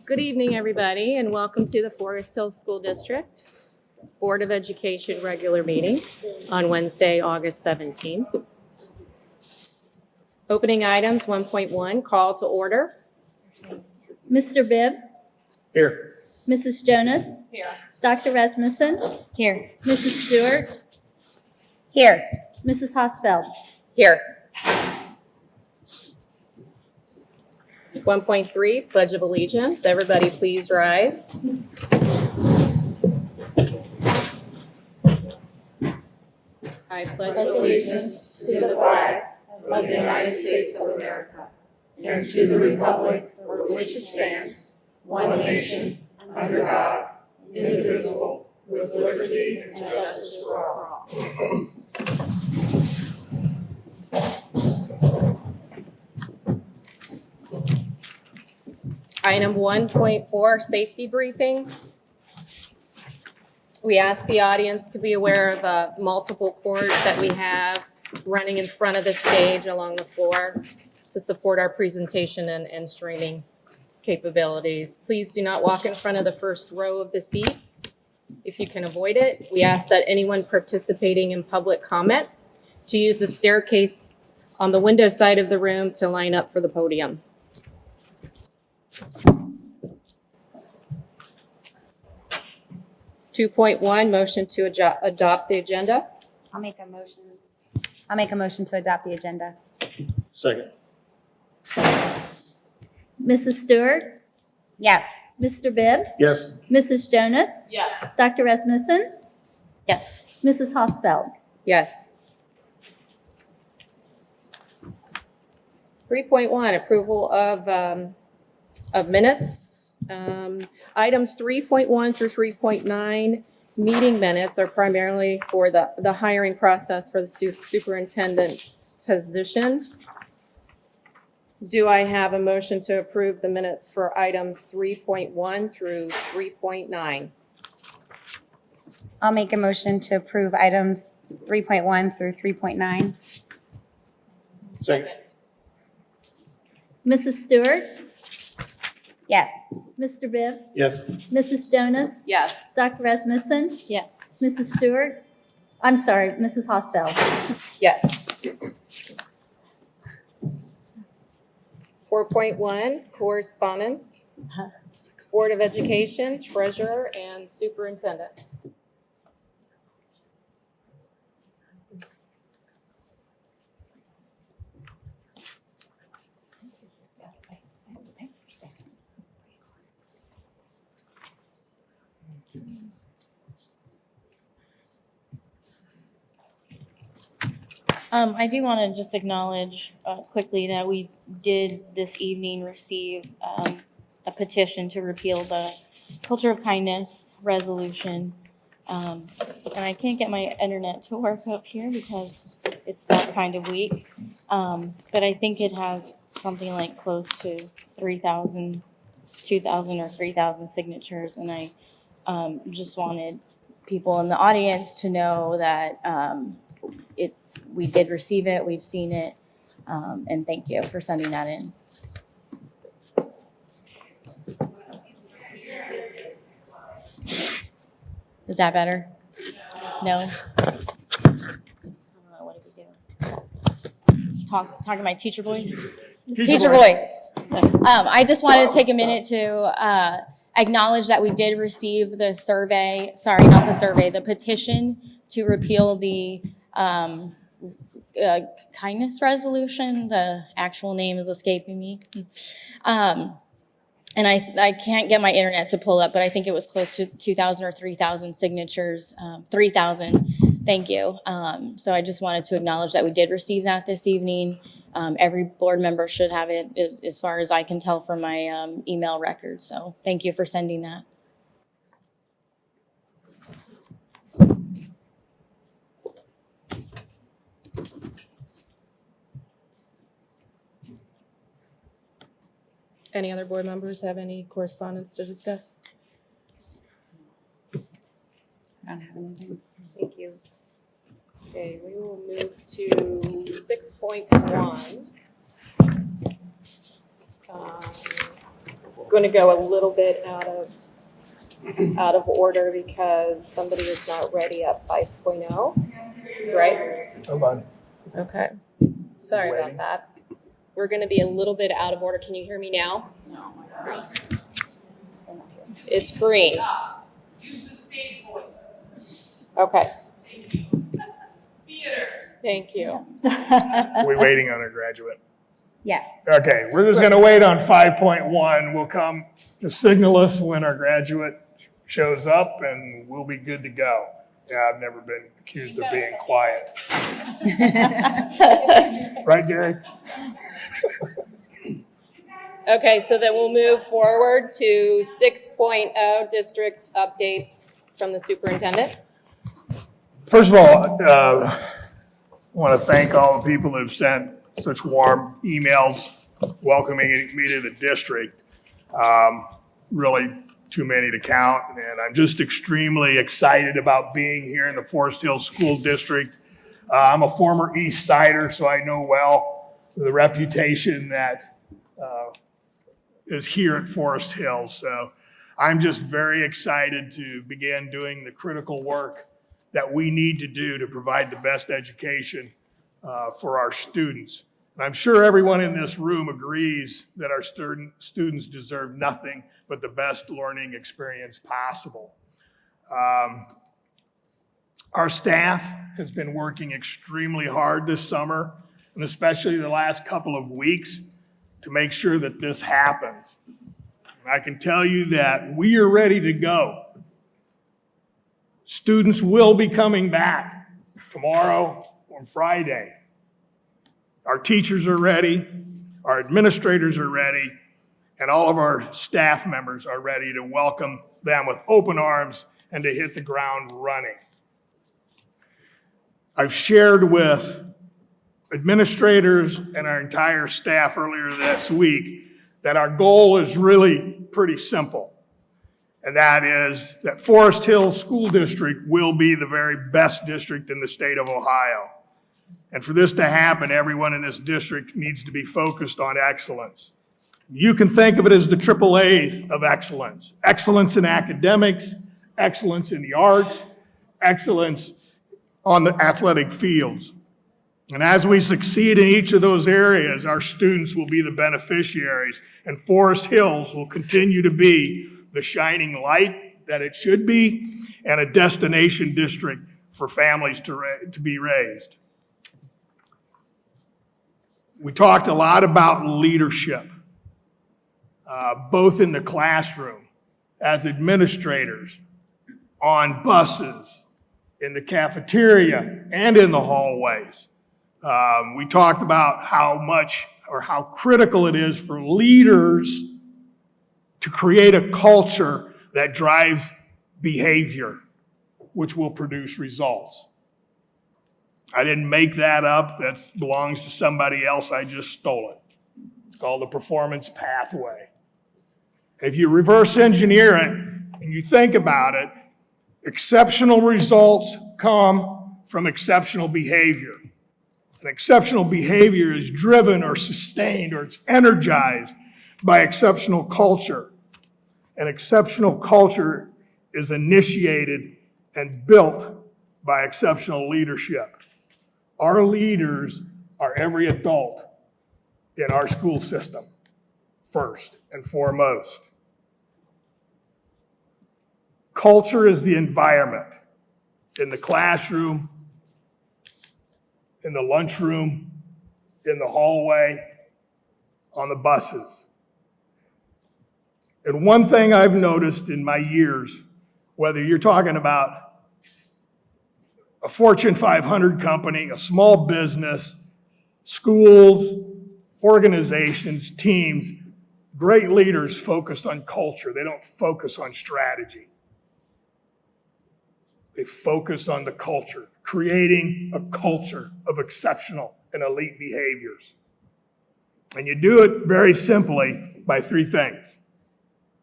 Good evening, everybody, and welcome to the Forest Hill School District Board of Education regular meeting on Wednesday, August 17th. Opening items 1.1, call to order. Mr. Bibb? Here. Mrs. Jonas? Here. Dr. Rasmussen? Here. Mrs. Stewart? Here. Mrs. Hosfeld? Here. 1.3, Pledge of Allegiance. Everybody please rise. I pledge allegiance to the flag of the United States of America and to the republic for which it stands, one nation, under God, indivisible, with liberty and justice for all. Item 1.4, safety briefing. We ask the audience to be aware of multiple cords that we have running in front of the stage along the floor to support our presentation and streaming capabilities. Please do not walk in front of the first row of the seats if you can avoid it. We ask that anyone participating in public comment to use the staircase on the window side of the room to line up for the podium. Motion to adopt the agenda. I'll make a motion to adopt the agenda. Second. Mrs. Stewart? Yes. Mr. Bibb? Yes. Mrs. Jonas? Yes. Dr. Rasmussen? Yes. Mrs. Hosfeld? Yes. 3.1, approval of minutes. Items 3.1 through 3.9 meeting minutes are primarily for the hiring process for the superintendent position. Do I have a motion to approve the minutes for items 3.1 through 3.9? I'll make a motion to approve items 3.1 through 3.9. Second. Mrs. Stewart? Yes. Mr. Bibb? Yes. Mrs. Jonas? Yes. Dr. Rasmussen? Yes. Mrs. Stewart? I'm sorry, Mrs. Hosfeld? Yes. 4.1, correspondence. Board of Education, treasurer, and superintendent. I do want to just acknowledge quickly that we did this evening receive a petition to repeal the Culture of Kindness resolution. And I can't get my internet to work up here because it's that kind of week. But I think it has something like close to 2,000 or 3,000 signatures. And I just wanted people in the audience to know that we did receive it, we've seen it, and thank you for sending that in. Is that better? No? I don't know, what did we do? Talk to my teacher voice? Teacher voice. I just wanted to take a minute to acknowledge that we did receive the survey, sorry, not the survey, the petition to repeal the kindness resolution. The actual name is escaping me. And I can't get my internet to pull up, but I think it was close to 2,000 or 3,000 signatures, 3,000. Thank you. So I just wanted to acknowledge that we did receive that this evening. Every board member should have it, as far as I can tell from my email record. So thank you for sending that. Any other board members have any correspondence to discuss? I don't have anything. Thank you. Okay, we will move to 6.1. Going to go a little bit out of order because somebody is not ready at 5.0, right? Hold on. Okay. Sorry about Waiting. that. We're going to be a little bit out of order. Can you hear me now? It's green. Use the stage voice. Okay. Thank you. Theater. Thank you. We're waiting on a graduate. Yes. Okay, we're just gonna wait on 5.1. We'll come to signal us when our graduate shows up and we'll be good to go. Yeah, I've never been accused of being quiet. Right, Gary? Okay, so then we'll move forward to 6.0 district updates from the superintendent. First of all, I want to thank all the people that have sent such warm emails welcoming me to the district. Really too many to count, and I'm just extremely excited about being here in the Forest Hills School District. I'm a former East Sider, so I know well the reputation that is here at Forest Hills. So I'm just very excited to begin doing the critical work that we need to do to provide the best education for our students. And I'm sure everyone in this room agrees that our students deserve nothing but the best learning experience possible. Our staff has been working extremely hard this summer, and especially the last couple of weeks, to make sure that this happens. And I can tell you that we are ready to go. Students will be coming back tomorrow or Friday. Our teachers are ready, our administrators are ready, and all of our staff members are ready to welcome them with open arms and to hit the ground running. I've shared with administrators and our entire staff earlier this week that our goal is really pretty simple. And that is that Forest Hills School District will be the very best district in the state of Ohio. And for this to happen, everyone in this district needs to be focused on excellence. You can think of it as the AAA of excellence. Excellence in academics, excellence in the arts, excellence on the athletic fields. And as we succeed in each of those areas, our students will be the beneficiaries, and Forest Hills will continue to be the shining light that it should be and a destination district for families to be raised. We talked a lot about leadership, both in the classroom, as administrators, on buses, in the cafeteria, and in the hallways. We talked about how much or how critical it is for leaders to create a culture that drives behavior, which will produce results. I didn't make that up. That belongs to somebody else. I just stole it. It's called the performance pathway. If you reverse engineer it and you think about it, exceptional results come from exceptional behavior. And exceptional behavior is driven or sustained or it's energized by exceptional culture. And exceptional culture is initiated and built by exceptional leadership. Our leaders are every adult in our school system, first and foremost. Culture is the environment in the classroom, in the lunchroom, in the hallway, on the buses. And one thing I've noticed in my years, whether you're talking about a Fortune 500 company, a small business, schools, organizations, teams, great leaders focus on culture. They don't focus on strategy. They focus on the culture, creating a culture of exceptional and elite behaviors. And you do it very simply by three things.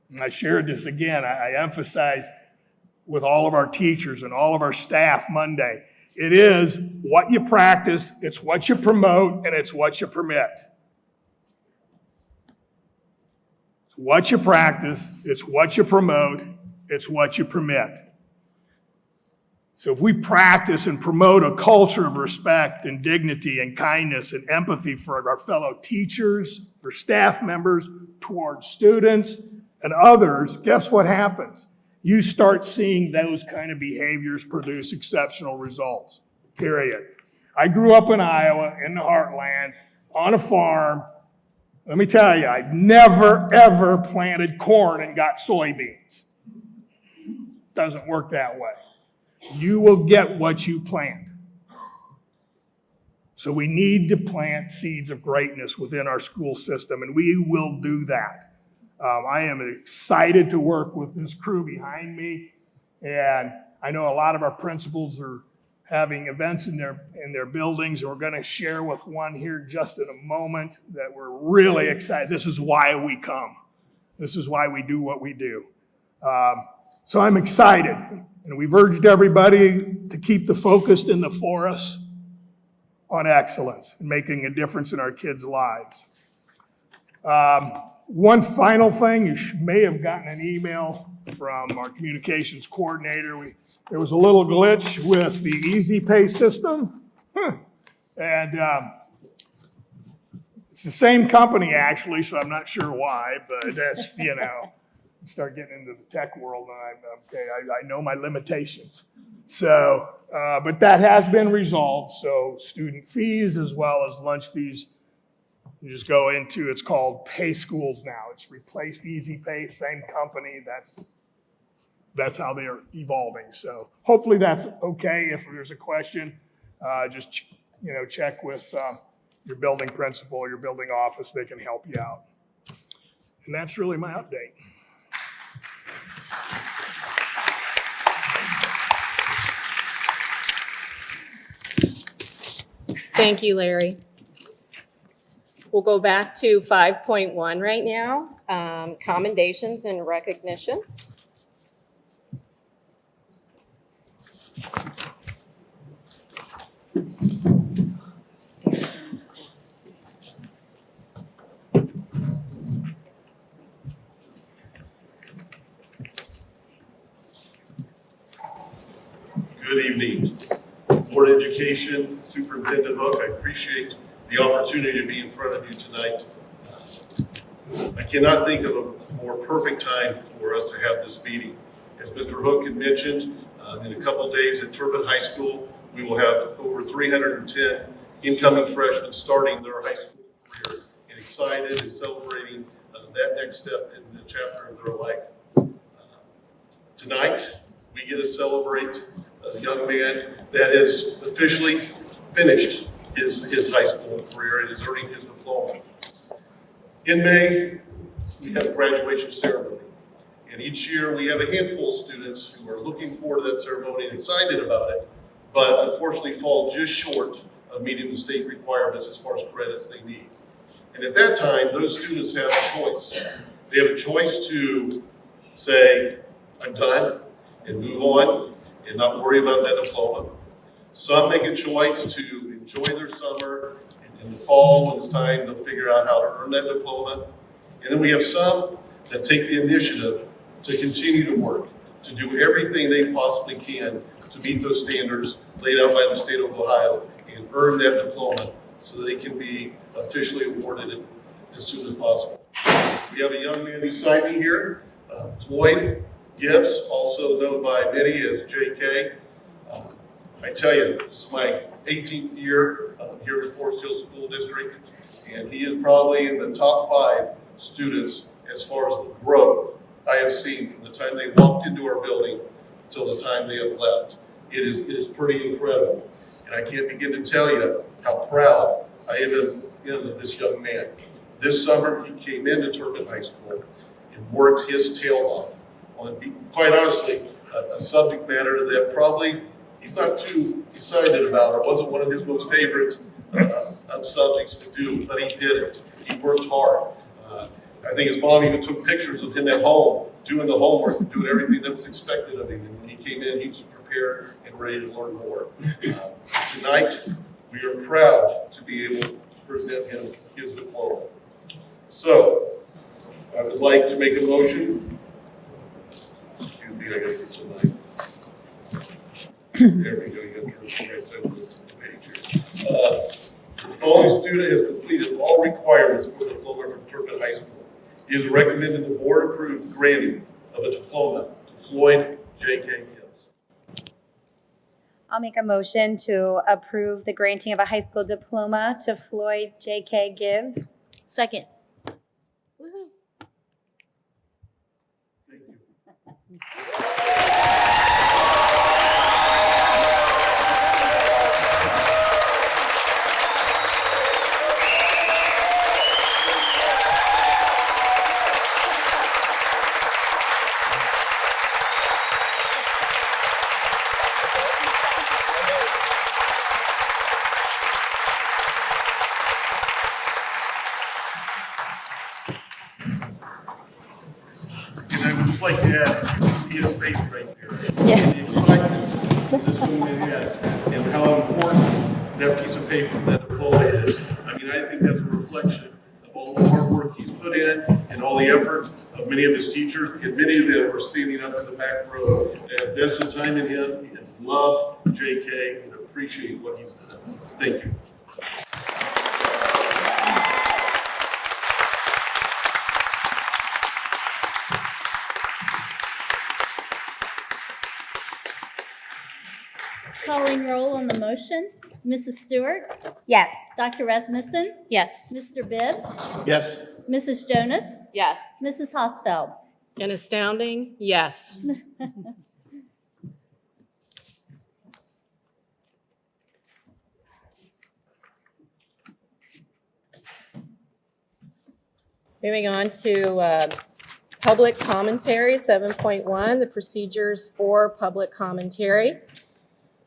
And I shared this again. I emphasize with all of our teachers and all of our staff Monday. It is what you practice, it's what you promote, and it's what you permit. It's what you practice, it's what you promote, it's what you permit. So if we practice and promote a culture of respect and dignity and kindness and empathy for our fellow teachers, for staff members, towards students and others, guess what happens? You start seeing those kind of behaviors produce exceptional results, period. I grew up in Iowa, in the heartland, on a farm. Let me tell you, I've never, ever planted corn and got soybeans. Doesn't work that way. You will get what you plant. So we need to plant seeds of greatness within our school system, and we will do that. I am excited to work with this crew behind me, and I know a lot of our principals are having events in their buildings, and we're going to share with one here just in a moment that we're really excited. This is why we come. This is why we do what we do. So I'm excited, and we've urged everybody to keep the focus in the forest on excellence and making a difference in our kids' lives. One final thing, you may have gotten an email from our communications coordinator. There was a little glitch with the Easy Pay system. And it's the same company actually, so I'm not sure why, but that's, start getting into the tech world and I know my limitations. So, but that has been resolved. So student fees as well as lunch fees, you just go into, it's called Pay Schools now. It's replaced Easy Pay, same company. That's how they're evolving. So hopefully that's okay. If there's a question, just check with your building principal, your building office. They can help you out. And that's really my update. Thank you, Larry. We'll go back to 5.1 right now, commendations and recognition. Good evening. Board of Education, Superintendent Hook, I appreciate the opportunity to be in front of you tonight. I cannot think of a more perfect time for us to have this meeting. As Mr. Hook had mentioned, in a couple of days at Turbot High School, we will have over 310 incoming freshmen starting their high school career, and excited and celebrating that next step in the chapter of their life. Tonight, we get to celebrate a young man that has officially finished his high school career and is earning his diploma. In May, we have a graduation ceremony. And each year we have a handful of students who are looking forward to that ceremony and excited about it, but unfortunately fall just short of meeting the state requirements as far as credits they need. And at that time, those students have a choice. They have a choice to say, I'm done, and move on, and not worry about that diploma. Some make a choice to enjoy their summer, and in the fall, when it's time, they'll figure out how to earn that diploma. And then we have some that take the initiative to continue to work, to do everything they possibly can to meet those standards laid out by the state of Ohio and earn that diploma so that they can be officially awarded it as soon as possible. We have a young man beside me here, Floyd Gibbs, also known by many as JK. I tell you, this is my 18th year here at Forest Hill School District, and he is probably in the top 5 students as far as the growth I have seen from the time they walked into our building till the time they have left. It is pretty incredible. And I can't begin to tell you how proud I am of this young man. This summer, he came into Turbot High School and worked his tail off on, quite honestly, a subject matter that probably he's not too excited about. It wasn't one of his most favorite subjects to do, but he did it. He worked hard. I think his mom even took pictures of him at home, doing the homework, doing everything that was expected of him. And when he came in, he was prepared and ready to learn more. Tonight, we are proud to be able to present him his diploma. So, I would like to make a motion. Excuse me, I guess it's tonight. There we go, you got to turn the right side of the page here. The following student has completed all requirements for the diploma from Turpin High School. It is recommended the board approve granting of a diploma to Floyd J.K. Gibbs. I'll make a motion to approve the granting of a high school diploma to Floyd J.K. Gibbs. Second. Thank you. And I would just like to add, see his face right there. Yeah. The excitement this young man has, and how important that piece of paper, that diploma is. I mean, I think that's a reflection of all the hard work he's put in, and all the effort of many of his teachers, and many of them are standing up in the back row. They have invested time in him, and love JK, and appreciate what he's done. Thank you. Calling roll on the motion. Mrs. Stewart? Yes. Dr. Rasmussen? Yes. Mr. Bibb? Yes. Mrs. Jonas? Yes. Mrs. Hosfeld? An astounding yes. Moving on to public commentary, 7.1, the procedures for public commentary.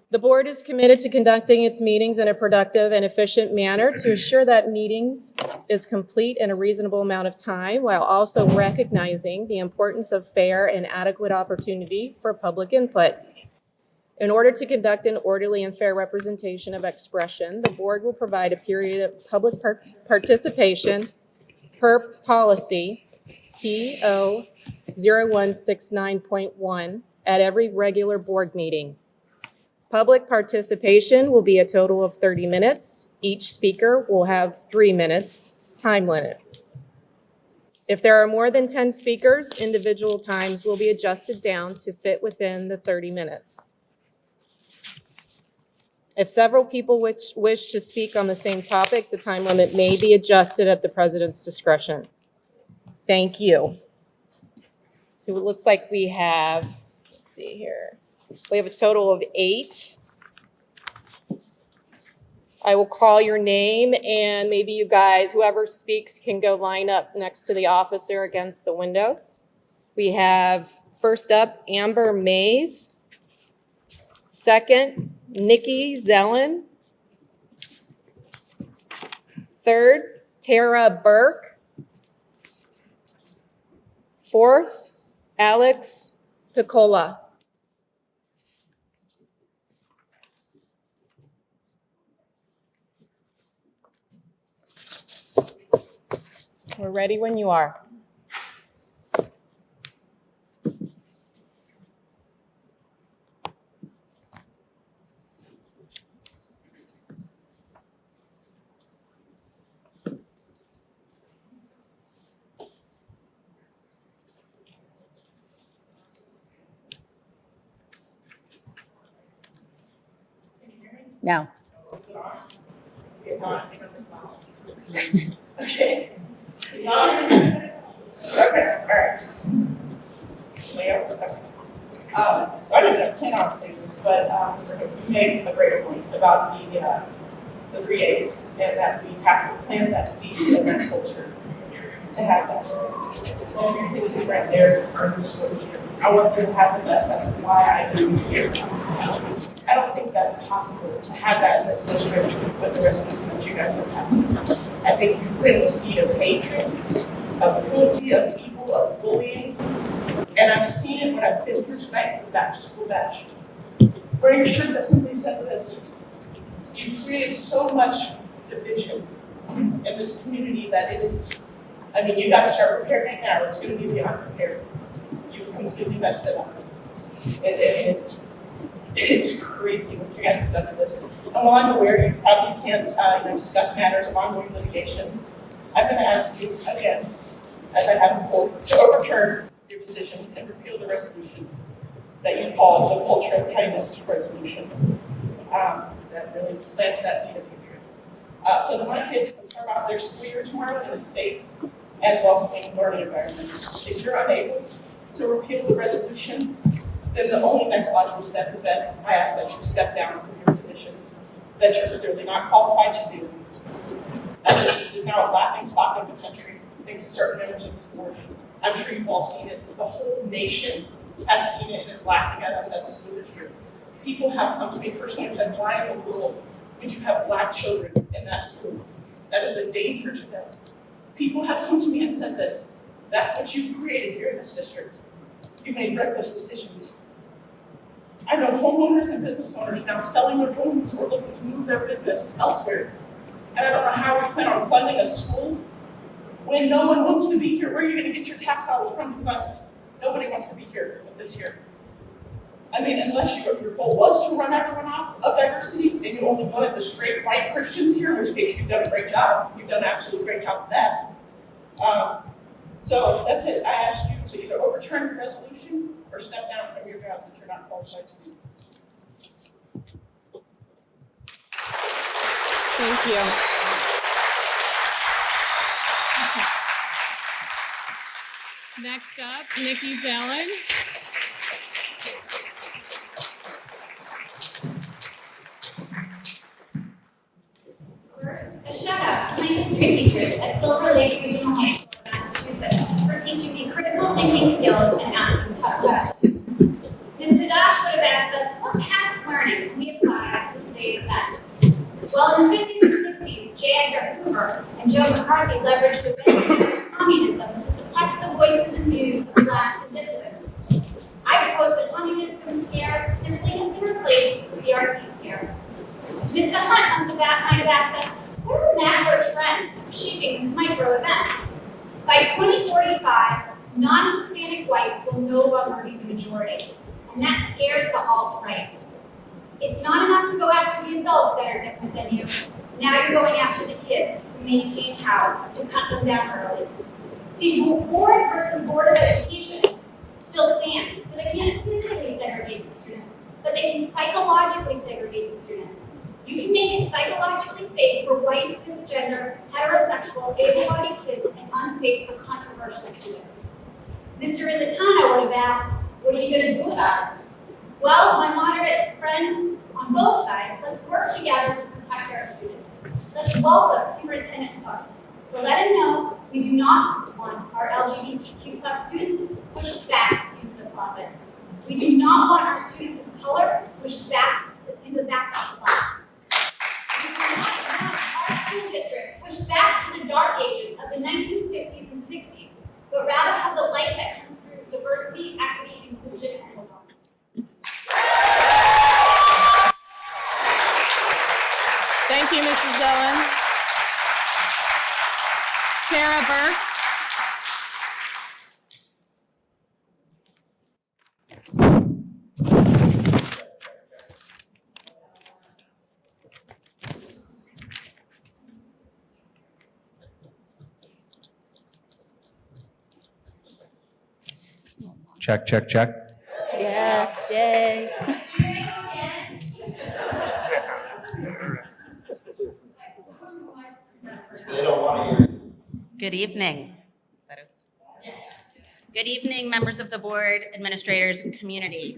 The board is committed to conducting its meetings in a productive and efficient manner to assure that meetings is complete in a reasonable amount of time, while also recognizing the importance of fair and adequate opportunity for public input. In order to conduct an orderly and fair representation of expression, the board will provide a period of public participation per policy PO 0169.1 at every regular board meeting. Public participation will be a total of 30 minutes. Each speaker will have 3 minutes, time limit. If there are more than 10 speakers, individual times will be adjusted down to fit within the 30 minutes. If several people wish to speak on the same topic, the time limit may be adjusted at the president's discretion. Thank you. So it looks like we have, let's see here. We have a total of 8. I will call your name, and maybe you guys, whoever speaks, can go line up next to the officer against the windows. We have, first up, Amber Mays. Second, Nikki Zellen. Third, Tara Burke. Fourth, Alex Piccola. We're ready when you are. No. It's on. Okay. Okay, all right. So I didn't plan on saying this, but Mr. Hook, you made a great point about the 3 A's, and that we have to plant that seed and that culture to have that. So your kids right there are in the school here. I want them to have the best. That's why I am here. I don't think that's possible to have that in this district with the resolution that you guys have passed. I think you plant a seed of hatred, of cruelty, of evil, of bullying. And I've seen it when I've been here tonight for back to school bash. Wearing a shirt that simply says this: you created so much division in this community that it is I mean, you gotta start preparing now, it's gonna be beyond prepared. You've completely messed it up. It's crazy what you guys have done to this. And while I'm aware you probably can't, discuss matters of ongoing litigation, I'm gonna ask you again, as I have before, to overturn your decision and repeal the resolution that you call the Culture of Kindness Resolution. That really plants that seed of hatred. So that my kids can start off their school year tomorrow in a safe and welcoming learning environment. If you're unable to repeal the resolution, then the only next logical step is that I ask that you step down from your positions that you're clearly not qualified to do. This is now a laughing stock of the country, thanks to certain members of this board. I'm sure you've all seen it. The whole nation has seen it and is laughing at us as a school district. People have come to me personally and said, why in the world would you have Black children in that school? That is a danger to them. People have come to me and said this. That's what you've created here in this district. You've made reckless decisions. I know homeowners and business owners now selling their homes or looking to move their business elsewhere. And I don't know how we plan on funding a school when no one wants to be here. Where are you going to get your tax dollars from to fund it? Nobody wants to be here this year. I mean, unless your goal was to run everyone off of diversity and you only wanted the straight white Christians here, in which case you've done a great job. You've done an absolutely great job of that. So that's it. I asked you to either overturn the resolution or step down from your jobs that you're not qualified to do. Thank you. Next up, Nikki Zellen. First, a shout out to my history teachers at Silver Lake Regional High School in Massachusetts for teaching me critical thinking skills and asking tough questions. Mr. Dash would have asked us what past learning can we apply to today's events. Well, in the 50s and 60s, J. Edgar Hoover and Joe McCarthy leveraged the benefits of communism to suppress the voices and views of blacks and dissidents. I propose that communism scare simply has been replaced with CRT scare. Mr. Hunt might have asked us, what are the macro trends shaping this micro event? By 2045, non-Hispanic whites will no longer be the majority, and that scares the alt-right. It's not enough to go after the adults that are different than you. Now you're going after the kids to maintain power, to cut them down early. See, board versus Board of Education still stands, so they can't physically segregate the students, but they can psychologically segregate the students. You can make it psychologically safe for white, cisgender, heterosexual, able-bodied kids, and unsafe for controversial students. Mr. Izatano would have asked, what are you going to do about it? Well, my moderate friends on both sides, let's work together to protect our students. Let's welcome Superintendent Cook. We'll let him know we do not want our LGBTQ+ students pushed back into the closet. We do not want our students of color pushed back into the back of the class. We do not want our school district pushed back to the dark ages of the 1950s and 60s, but rather have the light that comes through diversity, equity, inclusion, and belonging. Thank you, Mrs. Zellen. Tara Burke. Check, check, check. Yes, yay. Good evening. Good evening, members of the board, administrators, and community.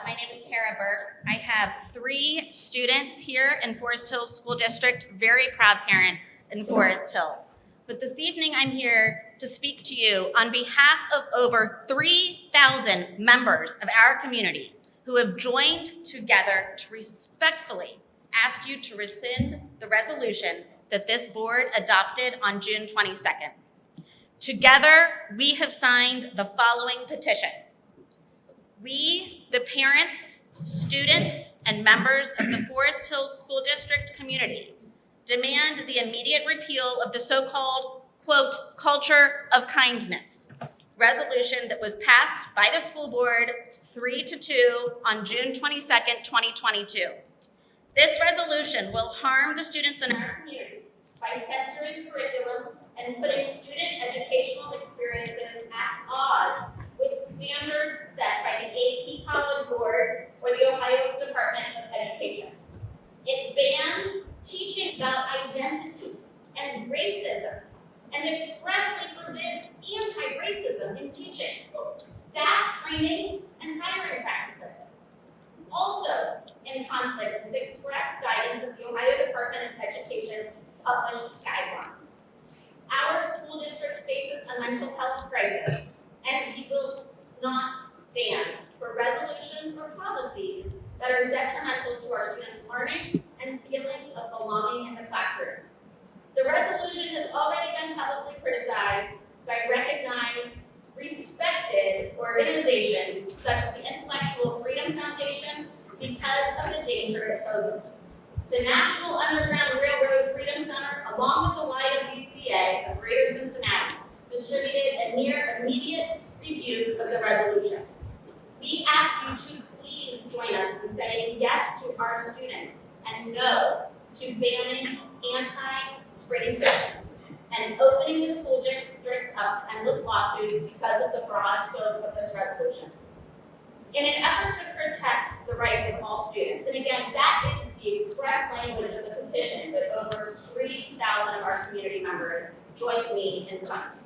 My name is Tara Burke. I have 3 students here in Forest Hills School District, very proud parent in Forest Hills. But this evening I'm here to speak to you on behalf of over 3,000 members of our community who have joined together to respectfully ask you to rescind the resolution that this board adopted on June 22nd. Together, we have signed the following petition. We, the parents, students, and members of the Forest Hills School District community, demand the immediate repeal of the so-called quote, culture of kindness, resolution that was passed by the school board 3-2 on June 22nd, 2022. This resolution will harm the students in our community by censoring curriculum and putting student educational experiences at odds with standards set by the AP College Board or the Ohio Department of Education. It bans teaching about identity and racism and expressly forbids anti-racism in teaching, staff training, and hiring practices. Also in conflict with express guidance of the Ohio Department of Education published guidelines. Our school district faces a mental health crisis, and we will not stand for resolutions or policies that are detrimental to our students' learning and feeling of belonging in the classroom. The resolution has already been publicly criticized by recognized, respected organizations such as the Intellectual Freedom Foundation because of the danger it poses. The National Underground Railroad Freedom Center, along with the YWCA of Greater Cincinnati, distributed a near immediate review of the resolution. We ask you to please join us in saying yes to our students and no to banning anti-racism and opening the school district up to endless lawsuits because of the broad scope of this resolution. In an effort to protect the rights of all students, and again, that is the express language of the petition that over 3,000 of our community members joined me in signing.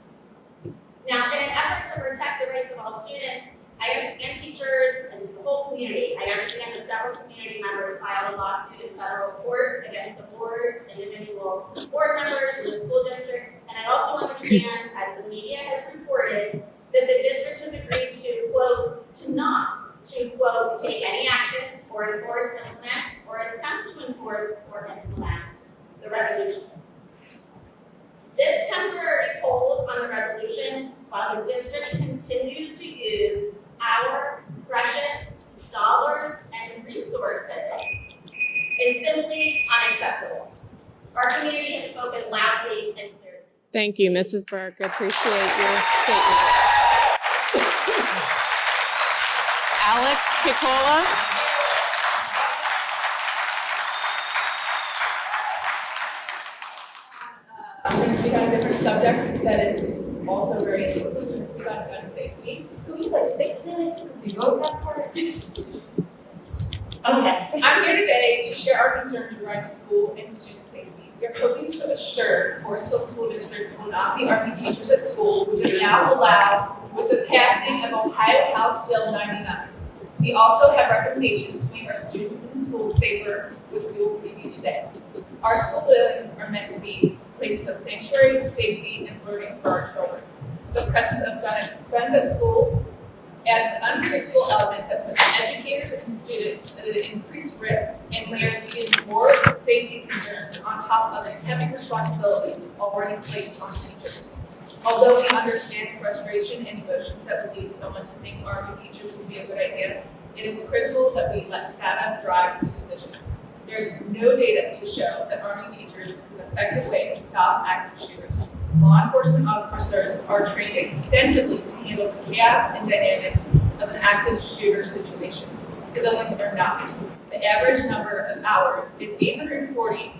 Now, in an effort to protect the rights of all students, and teachers, and the whole community, I understand that several community members filed a lawsuit in federal court against the board, individual board members, and the school district, and I also understand, as the media has reported, that the district has agreed to, quote, to quote, take any action or enforce, implement, or attempt to enforce or implement the resolution. This temporary hold on the resolution, while the district continues to use our precious dollars and resources, is simply unacceptable. Our community has spoken loudly and clearly. Thank you, Mrs. Burke. I appreciate your statement. Alex Piccola. I'm going to speak on a different subject that is also very important. I'm going to speak on gun safety. Can we put 6 minutes since we wrote that part? Okay. I'm here today to share our concerns regarding school and student safety. We are hoping to assure Forest Hill School District will not be arming teachers at school, which is now allowed with the passing of Ohio House Bill 99. We also have recommendations to make our students in schools safer, which we will review today. Our school buildings are meant to be places of sanctuary, safety, and learning for our children. The presence of guns at school as an unpredictable element that puts educators and students at an increased risk and layers in more safety concerns on top of the heavy responsibilities already placed on teachers. Although we understand the frustration and emotions that would lead someone to think arming teachers would be a good idea, it is critical that we let data drive the decision. There's no data to show that arming teachers is an effective way to stop active shooters. Law enforcement officers are trained extensively to handle the chaos and dynamics of an active shooter situation. Civilians are not. The average number of hours is 840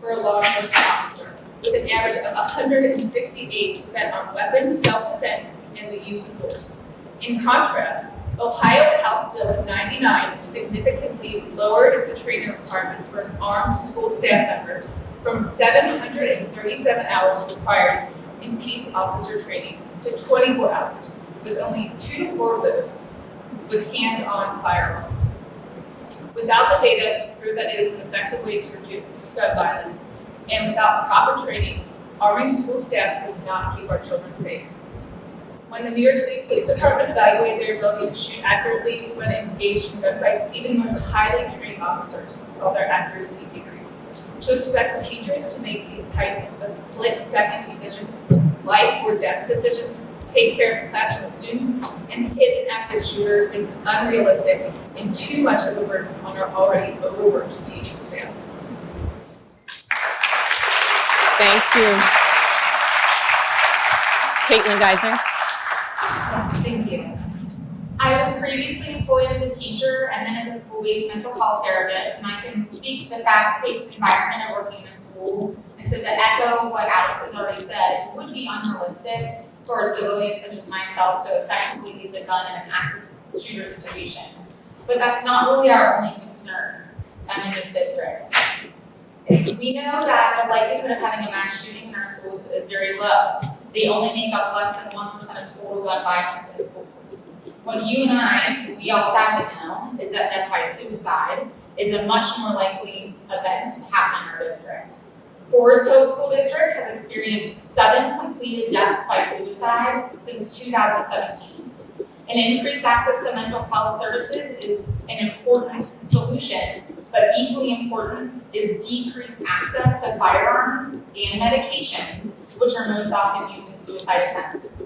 for a law enforcement officer, with an average of 168 spent on weapons, self-defense, and the use of force. In contrast, Ohio House Bill 99 significantly lowered the training requirements for an armed school staff member from 737 hours required in peace officer training to 24 hours, with only 2 to 4 of those with hands-on firearms. Without the data to prove that it is an effective way to reduce gun violence, and without proper training, arming school staff does not keep our children safe. When the New York City Police Department evaluated their ability to shoot accurately when engaged in gunfights, even the most highly trained officers saw their accuracy decrease. To expect teachers to make these types of split-second decisions, life or death decisions, take care of classroom students, and hit an active shooter is unrealistic and too much of a burden on our already overworked teaching staff. Thank you. Caitlin Geiser. Yes, thank you. I was previously employed as a teacher and then as a school-based mental health therapist, and I can speak to the fast-paced environment of working in a school. And so to echo what Alex has already said, it would be unrealistic for a civilian such as myself to effectively use a gun in an active shooter situation. But that's not really our only concern in this district. We know that the likelihood of having a mass shooting in our schools is very low. They only make up less than 1% of total gun violence in schools. What you and we all sadly know, is that death by suicide is a much more likely event to happen in our district. Forest Hill School District has experienced 7 completed deaths by suicide since 2017. And increased access to mental health services is an important solution, but equally important is decreased access to firearms and medications, which are most often used in suicide attempts.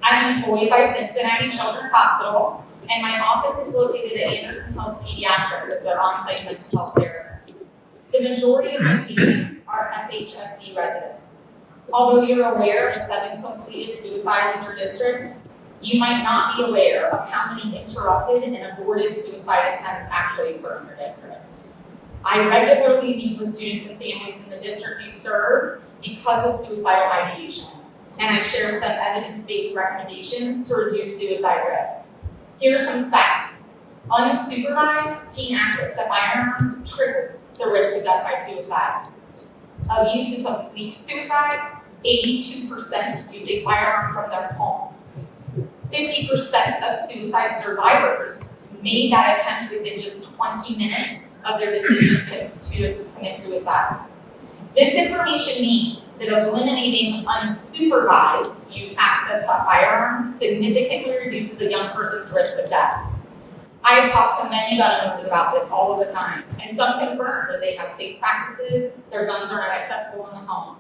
I'm employed by Cincinnati Children's Hospital, and my office is located at Anderson Health Pediatrics as their on-site mental health therapist. The majority of my patients are FHSD residents. Although you're aware of 7 completed suicides in your districts, you might not be aware of how many interrupted and aborted suicide attempts actually occur in your district. I regularly meet with students and families in the district you serve because of suicidal ideation, and I share with them evidence-based recommendations to reduce suicide risk. Here are some facts. Unsupervised teen access to firearms triples the risk of death by suicide. Of youth who complete suicide, 82% use a firearm from their home. 50% of suicide survivors made that attempt within just 20 minutes of their decision to commit suicide. This information means that eliminating unsupervised youth access to firearms significantly reduces a young person's risk of death. I have talked to many gun owners about this all of the time, and some confirm that they have safe practices, their guns are not accessible in the home.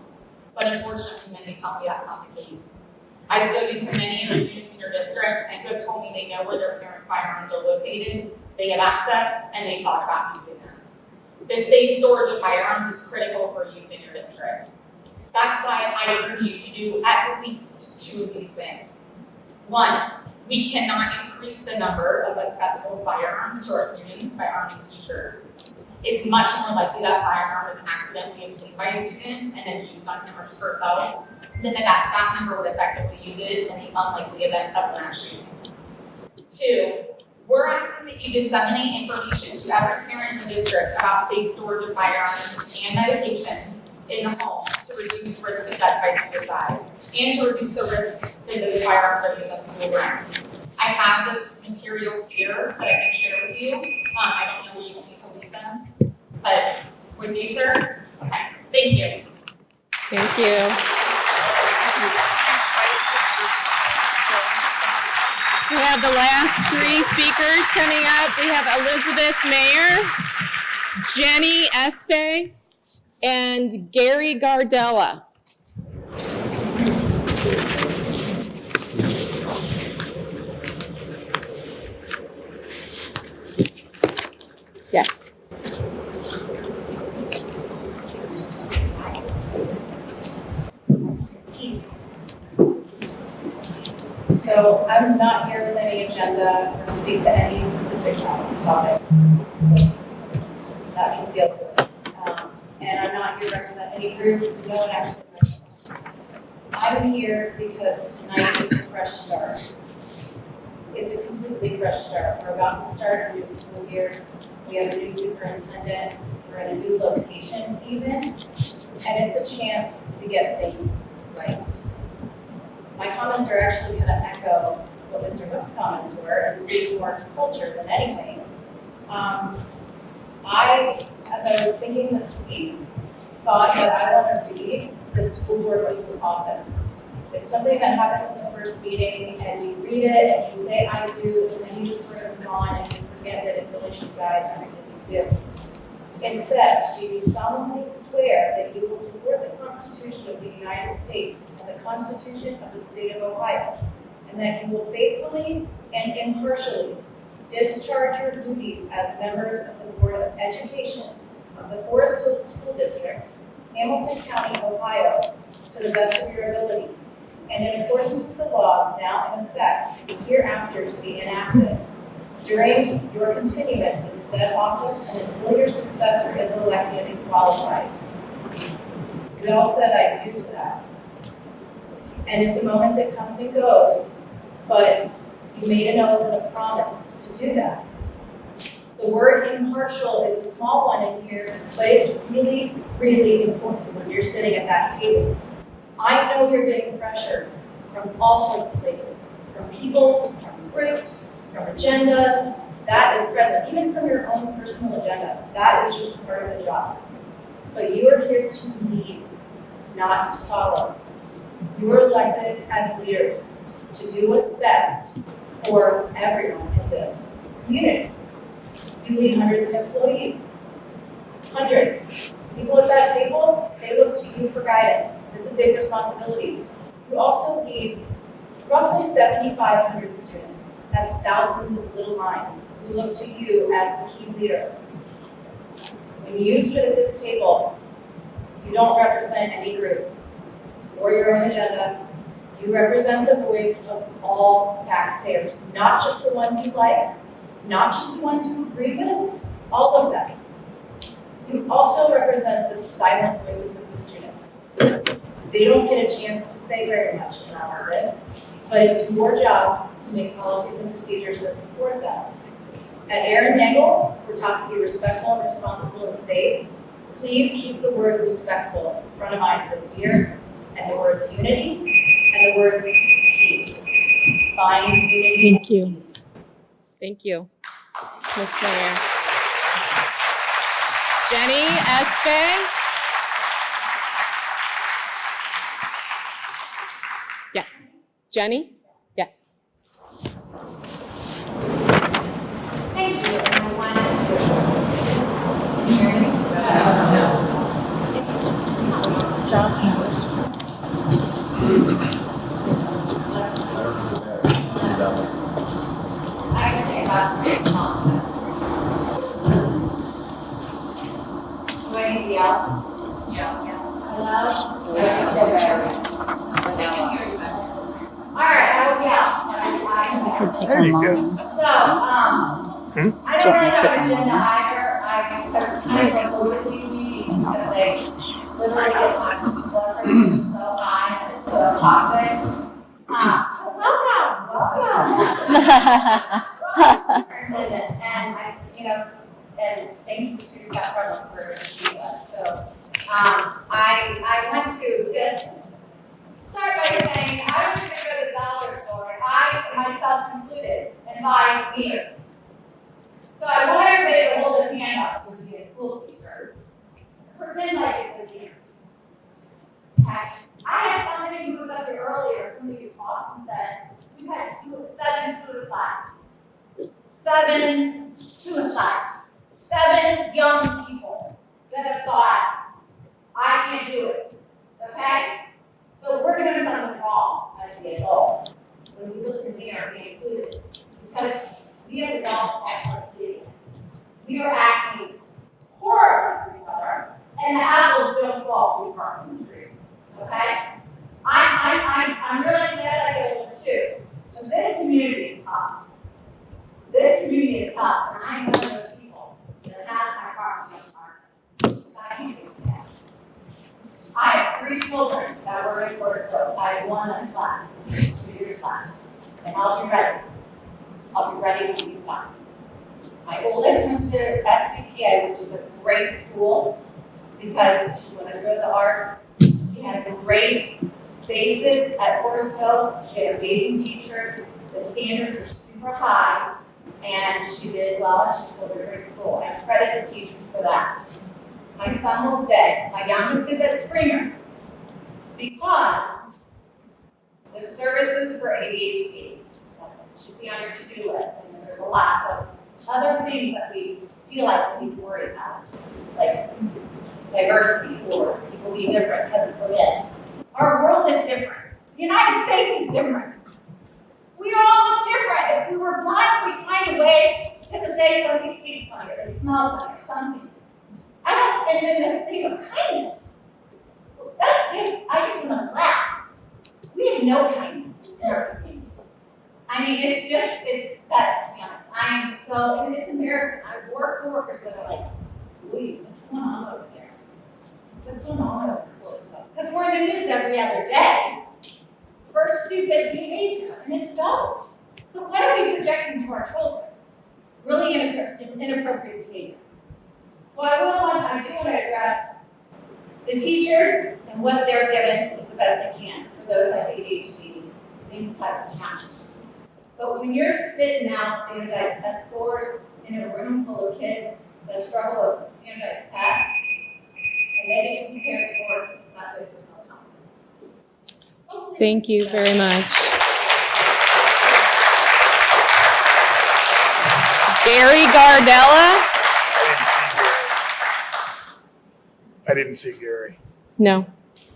But unfortunately, many tell me that's not the case. I've spoken to many of the students in your district and who have told me they know where their parents' firearms are located, they have access, and they thought about using them. The safe storage of firearms is critical for youth in your district. That's why I urge you to do at least 2 of these things. 1, we cannot increase the number of accessible firearms to our students by arming teachers. It's much more likely that firearm is accidentally obtained by a student and then used on him or herself than that staff member would effectively use it in the unlikely event of a mass shooting. 2, we're asking that you disseminate information to every parent in the district about safe storage of firearms and medications in the home to reduce risk of death by suicide and to reduce the risk that those firearms are used on school grounds. I have those materials here that I can share with you. I don't know where you want me to leave them, but with you, sir? Okay, thank you. Thank you. We have the last 3 speakers coming up. We have Elizabeth Mayer, Jenny Espe, and Gary Gardella. Yes. So I'm not here with any agenda or speak to any specific topic. So that can feel good. And I'm not here to represent any group. No one actually represents. I'm here because tonight is a fresh start. It's a completely fresh start. We're about to start a new school year. We have a new superintendent. We're in a new location even. And it's a chance to get things right. My comments are actually going to echo what Mr. Hook's comments were and speak more to culture than anything. As I was thinking this week, thought that I want to read the school board oath of office. It's something that happens in the first meeting, and you read it, and you say, I do, and then you just sort of move on, and you forget that it really should guide everything you do. It says, do you solemnly swear that you will support the Constitution of the United States and the Constitution of the State of Ohio, and that you will faithfully and impartially discharge your duties as members of the Board of Education of the Forest Hill School District, Hamilton County, Ohio, to the best of your ability, and in accordance with the laws now in effect and hereafter to be enacted during your continuance in said office and until your successor is elected and qualified. We all said I do to that. And it's a moment that comes and goes, but you made an oath and a promise to do that. The word impartial is a small one in here, but it's really, really important when you're sitting at that table. I know you're getting pressure from all sorts of places, from people, from groups, from agendas. That is present, even from your own personal agenda. That is just part of the job. But you are here to lead, not to follow. You are elected as leaders to do what's best for everyone in this community. You lead hundreds of employees, hundreds. People at that table, they look to you for guidance. It's a big responsibility. You also lead roughly 7,500 students. That's thousands of little minds who look to you as the key leader. When you sit at this table, you don't represent any group or your own agenda. You represent the voice of all taxpayers, not just the ones you like, not just the ones you agree with, all of them. You also represent the silent voices of the students. They don't get a chance to say very much in all of this, but it's your job to make policies and procedures that support them. At Aaron Nagel, we're taught to be respectful and responsible and safe. Please keep the word respectful front of mind this year, and the words unity, and the words peace. Find unity and peace. Thank you, Ms. Mayor. Jenny Espe? Yes. Jenny? Yes. Thank you, and I wanted to. I can say about do I need to yell? Yeah. Hello? All right, I will yell. There you go. So, I don't really have an agenda either. I kind of avoided these meetings because they literally get my blood pressure so high and it's so toxic. Welcome. Superintendent, and thank you to Scott Farland for seeing us. So, I want to just start by saying I was going to go to the dollar store, and I myself included, and buy meters. So I want everybody to hold their hand up when you be a school teacher. Pretend like it's a meter. Okay. I had somebody who was up here earlier, somebody who paused and said, we've had 7 suicides. 7 suicides. 7 young people that have thought, I can't do it. Okay? So we're doing something wrong as the adults. When we look in the mirror, we include it. Because we as adults act like idiots. We are acting horribly to each other, and the apples don't fall too far from the tree. Okay? I'm realizing that I get older too. But this community is tough. This community is tough, and I am one of those people that has my car in the apartment. I can't do that. I have 3 children that were in Forest Hills. I have 1 that's left, 2 years left. And I'll be ready. I'll be ready when he's time. My oldest went to SCPA, which is a great school, because she wanted to go to the arts. She had a great basis at Forest Hills. She had amazing teachers. The standards are super high, and she did well, and she's still a great school. I credit the teachers for that. My son will stay. My youngest is at Springer, because the services for ADHD should be on your to-do list, and there's a lot of other things that we feel like we need to worry about, like diversity or people being different, heaven forbid. Our world is different. The United States is different. We all look different. If we were blind, we'd find a way to say somebody speaks funny or they smell funny or something. And then this thing of kindness. I just want to laugh. We have know kindness in our community. I mean, it's that, to be honest. I am so, and it's embarrassing. I have coworkers that are like, wait, what's going on over there? What's going on over there? Because we're in the news every other day for stupid behavior, and it's adults. So what are we projecting to our children? Really inappropriate behavior. So I do want to address the teachers and what they're given is the best they can for those that have ADHD, any type of challenge. But when you're spitting out standardized test scores in a room full of kids that struggle with standardized tests, and they get to compare scores, it's not good for self-confidence. Thank you very much. Gary Gardella? I didn't see Gary. No,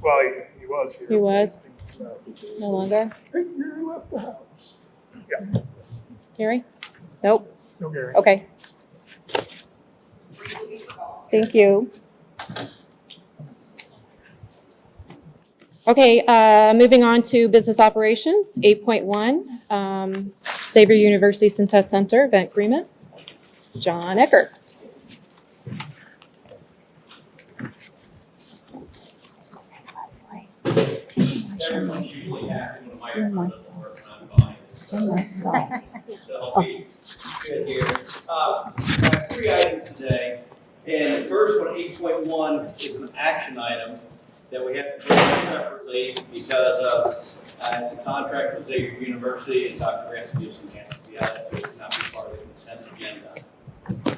Well, he was here. he was. No longer. Hey, Gary left the house. Yeah, Gary? Nope. no Gary. Okay. Thank you. Okay, moving on to business operations, 8.1, Xavier University Syntest Center event agreement. John Eckert. Everyone's usually happy when my doesn't work and I'm fine. So I'll be good here. I have 3 items today, and the first one, 8.1, is an action item that we have to do separately because of it's a contract with Xavier University, and Dr. Rasmussen has to be out, so it cannot be part of the consent agenda.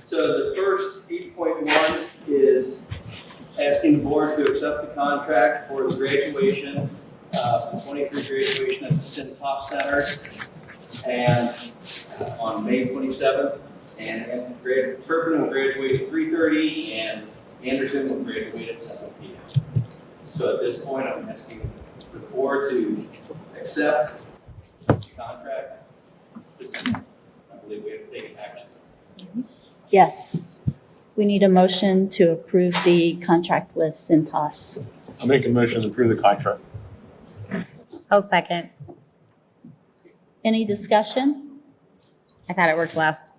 So the first 8.1 is asking the board to accept the contract for the graduation, the 23 graduation at the Cintas Center, and on May 27th. And then Turpin will graduate at 3:30, and Anderson will graduate at 7 p.m. So at this point, I'm asking the board to accept the contract. I believe we have to take action. Yes. We need a motion to approve the contract with Cintas. I make a motion to approve the contract. I'll second. Any discussion? I thought it worked last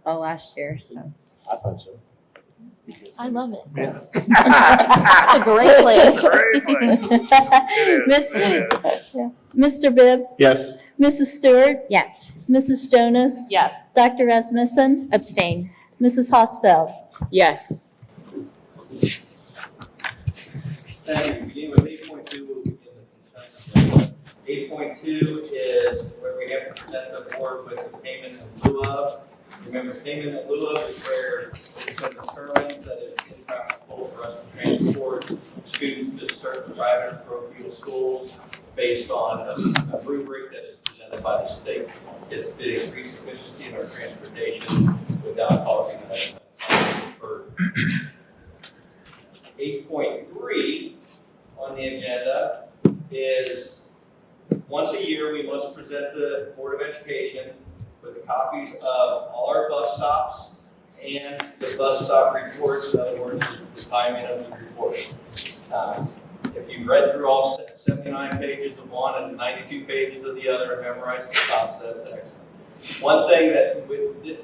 year, so. I thought so. I love it. Yeah. It's a great place. Great place. It is. It is. Mr. Bibb, Yes. Mrs. Stewart, Yes. Mrs. Jonas, Yes. Dr. Rasmussen, Abstain. Mrs. Hosfeld. Yes. Thank you. Beginning with 8.2, we'll begin the consent agenda. 8.2 is where we have to present the board with the payment in lieu of. Remember, payment in lieu of is where it's been determined that it's impractical for us to transport students to certain private and parochial schools based on a rubric that is presented by the state. It's to increase efficiency in our transportation without causing a burden. 8.3 on the agenda is once a year we must present the Board of Education with the copies of all our bus stops and the bus stop reports, in other words, the timing of the report. If you've read through all 79 pages of one and 92 pages of the other and memorized the stops, that's excellent. One thing that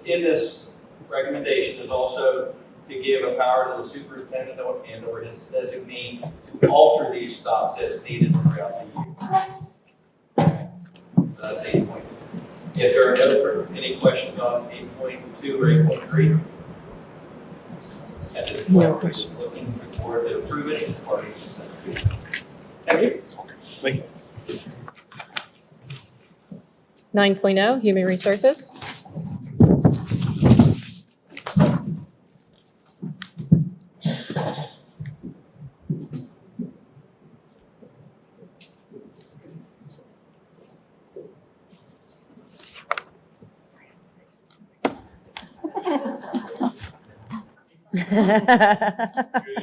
in this recommendation is also to give a power to the superintendent and or his designee to alter these stops as needed throughout the year. So that's 8.2. If there are any questions on 8.2 or 8.3, at this point, we're just looking for the board to approve it as part of the consent agenda. Thank you. Thank you. 9.0, Human Resources. Good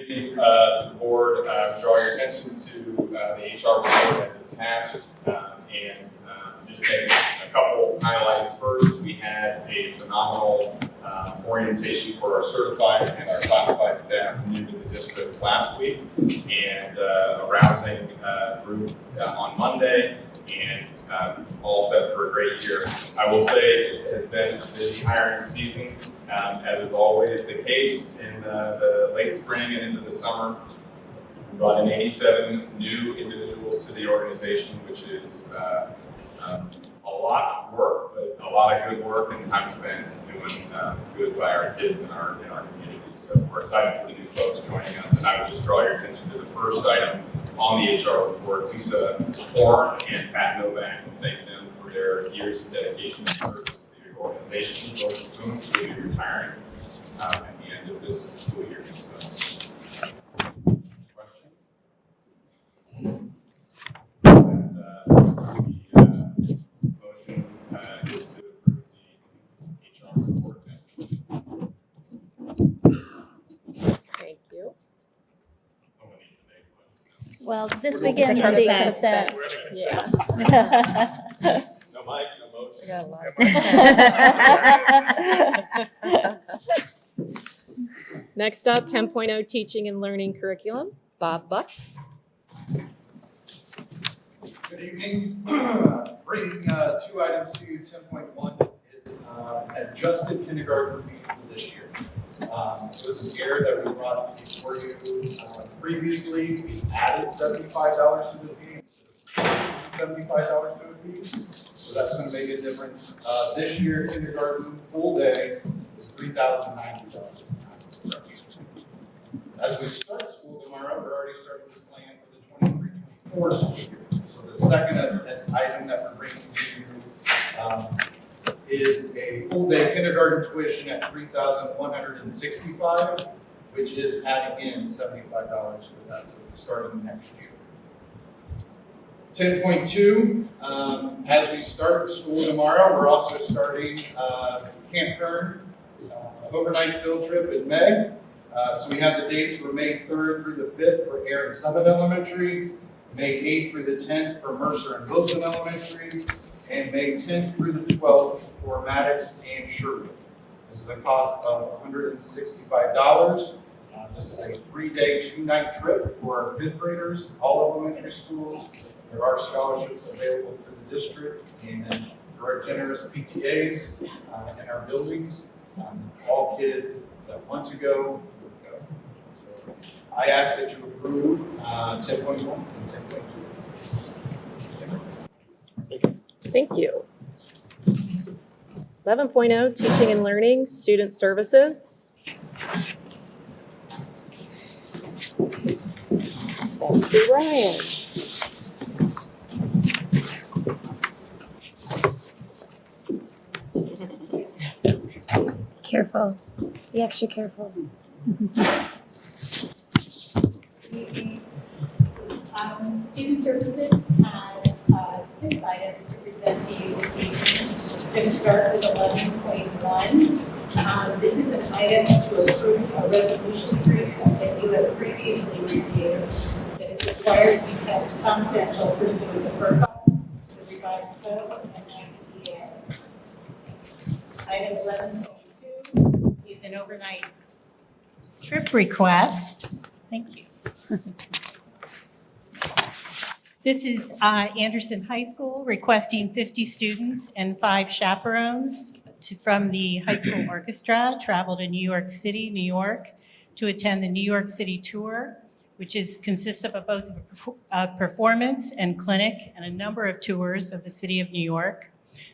evening to the board. Draw your attention to the HR report as attached, and just make a couple highlights. First, we had a phenomenal orientation for our certified and our classified staff new to the district last week, and a rousing group on Monday, and all set for a great year. I will say it has been a busy hiring season, as is always the case in the late spring and into the summer. We brought in 87 new individuals to the organization, which is a lot of work, but a lot of good work and time spent doing good by our kids in our community. So we're excited for the new folks joining us. And I would just draw your attention to the first item on the HR report. Lisa Horn and Pat Novak, and thank them for their years of dedication and service to the organization. Both of whom will be retiring at the end of this school year. So, questions? And, motion is to approve the HR report. Thank you. Well, this This is begins a the consent. consent. Yeah. No mic, no motion. We got a lot of Next up, 10.0 Teaching and Learning Curriculum. Bob Buck. Good evening. Bringing two items to you. 10.1 is adjusted kindergarten fee for this year. It was an error that we brought before you previously. We added $75 to the fee instead of $75 to the fee. So that's going to make a difference. This year, kindergarten full day is $3,090. As we start school tomorrow, we're already starting to plan for the 23-24 school year. So the second item that we're bringing to you is a full day kindergarten tuition at $3,165, which is adding in $75 for that starting next year. 10.2, as we start school tomorrow, we're also starting Camp Kern overnight field trip in May. So we have the dates for May 3rd through the 5th for Aaron Summit Elementary, May 8th through the 10th for Mercer and Wilson Elementary, and May 10th through the 12th for Maddox and Sherwood. This is a cost of $165. This is a 3-day, 2-night trip for our 5th graders, all elementary schools. There are scholarships available to the district, and there are generous PTAs in our buildings. All kids that want to go will go. So I ask that you approve 10.1 and 10.2. Thank you. 11.0 Teaching and Learning Student Services. Betsy Ryan. Careful. Be extra careful. Student Services has 6 items to present to you this evening. We're going to start with 11.1. This is an item to approve a resolution agreement that you have previously reviewed that is required to be kept confidential pursuant to FERPA, the revised code, and IDEA. Item 11.2 is an overnight trip request. Thank you. This is Anderson High School requesting 50 students and 5 chaperones from the high school orchestra travel to New York City, New York, to attend the New York City tour, which consists of both a performance and clinic and a number of tours of the city of New York.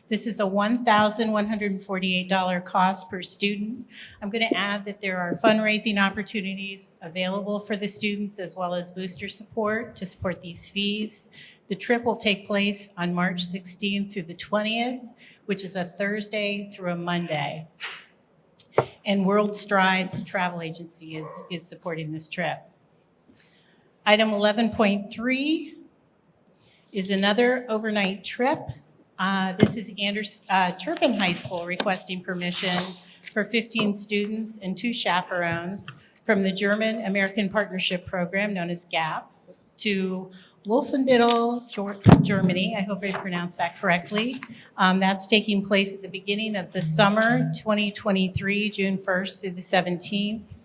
This is a $1,148 cost per student. I'm going to add that there are fundraising opportunities available for the students as well as booster support to support these fees. The trip will take place on March 16th through the 20th, which is a Thursday through a Monday. And World Strides Travel Agency is supporting this trip. Item 11.3 is another overnight trip. This is Turpin High School requesting permission for 15 students and 2 chaperones from the German-American Partnership Program, known as GAP, to Wolfenbüttel, Germany. I hope I pronounced that correctly. That's taking place at the beginning of the summer, 2023, June 1st through the 17th.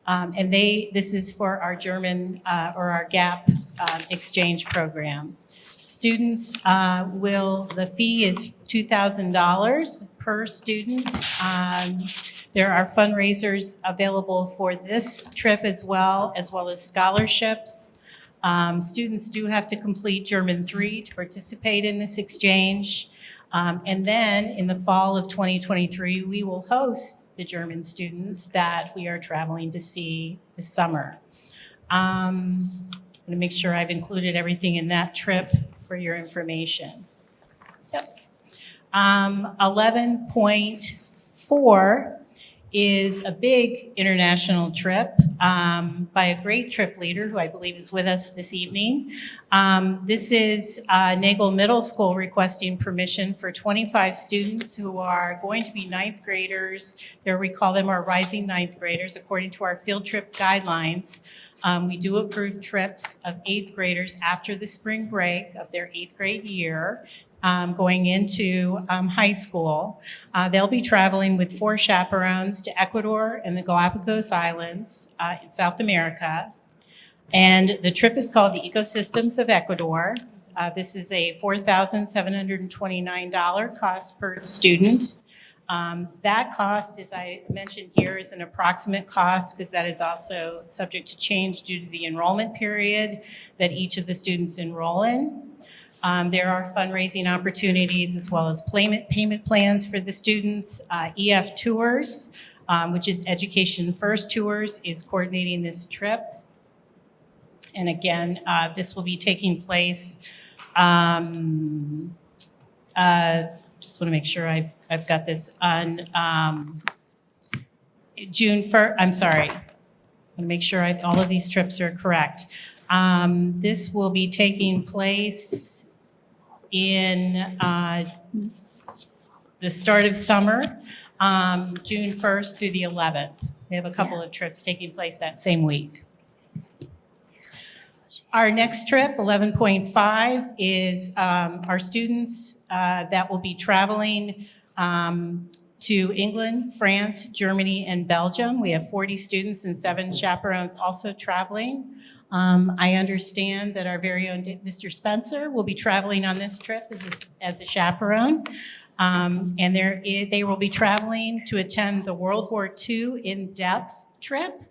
And this is for our German or our GAP exchange program. Students the fee is $2,000 per student. There are fundraisers available for this trip as well as scholarships. Students do have to complete German 3 to participate in this exchange. And then in the fall of 2023, we will host the German students that we are traveling to see this summer. I'm going to make sure I've included everything in that trip for your information. Yep. 11.4 is a big international trip by a great trip leader who I believe is with us this evening. This is Nagel Middle School requesting permission for 25 students who are going to be ninth graders. There we call them our rising ninth graders according to our field trip guidelines. We do approve trips of eighth graders after the spring break of their eighth grade year. Going into high school. They'll be traveling with 4 chaperones to Ecuador and the Galapagos Islands in South America. And the trip is called the Ecosystems of Ecuador. This is a $4,729 cost per student. That cost, as I mentioned here, is an approximate cost because that is also subject to change due to the enrollment period that each of the students enroll in. There are fundraising opportunities as well as payment plans for the students. EF Tours, which is Education First Tours, is coordinating this trip. And again, this will be taking place, just want to make sure I've got this on June 1st, I'm sorry. I want to make sure all of these trips are correct. This will be taking place in the start of summer, June 1st through the 11th. We have a couple of trips taking place that same week. Our next trip, 11.5, is our students that will be traveling to England, France, Germany, and Belgium. We have 40 students and 7 chaperones also traveling. I understand that our very own Mr. Spencer will be traveling on this trip as a chaperone. And they will be traveling to attend the World War II in-depth trip.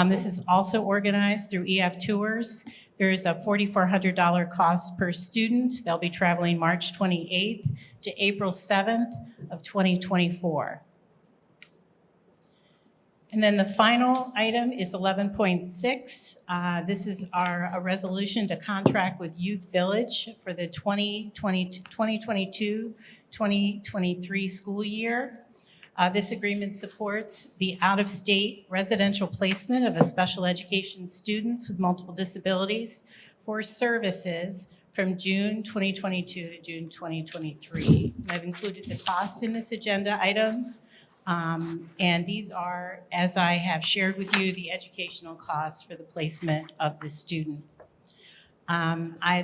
This is also organized through EF Tours. There is a $4,400 cost per student. They'll be traveling March 28th to April 7th of 2024. And then the final item is 11.6. This is a resolution to contract with Youth Village for the 2022-2023 school year. This agreement supports the out-of-state residential placement of special education students with multiple disabilities for services from June 2022 to June 2023. I've included the cost in this agenda item. And these are, as I have shared with you, the educational costs for the placement of the student.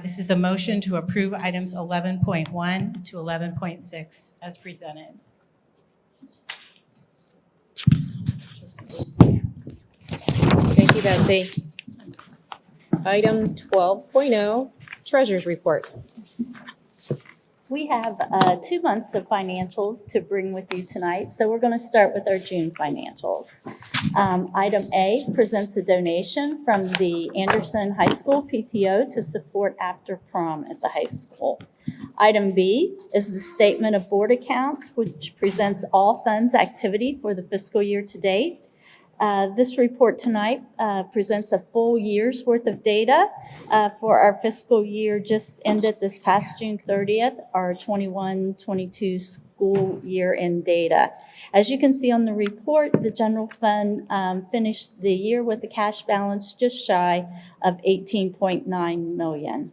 This is a motion to approve items 11.1 to 11.6 as presented. Thank you, Betsy. Item 12.0, Treasurer's Report. We have 2 months of financials to bring with you tonight, so we're going to start with our June financials. Item A presents a donation from the Anderson High School PTO to support after prom at the high school. Item B is the statement of board accounts, which presents all funds activity for the fiscal year to date. This report tonight presents a full year's worth of data for our fiscal year just ended this past June 30th, our 21-22 school year end data. As you can see on the report, the general fund finished the year with a cash balance just shy of $18.9 million.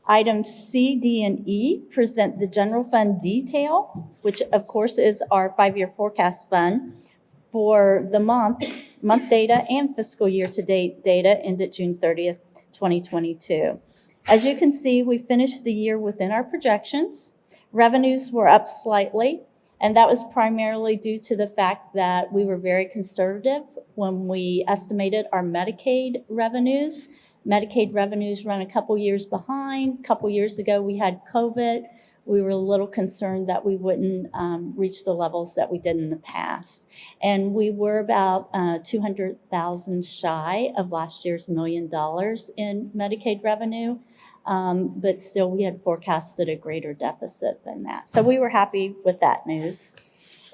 Items C, D, and E present the general fund detail, which of course is our 5-year forecast fund for the month data and fiscal year to date data ended June 30th, 2022. As you can see, we finished the year within our projections. Revenues were up slightly, and that was primarily due to the fact that we were very conservative when we estimated our Medicaid revenues. Medicaid revenues run a couple years behind. A couple years ago, we had COVID. We were a little concerned that we wouldn't reach the levels that we did in the past. And we were about $200,000 shy of last year's $1 million in Medicaid revenue. But still, we had forecasted a greater deficit than that. So we were happy with that news.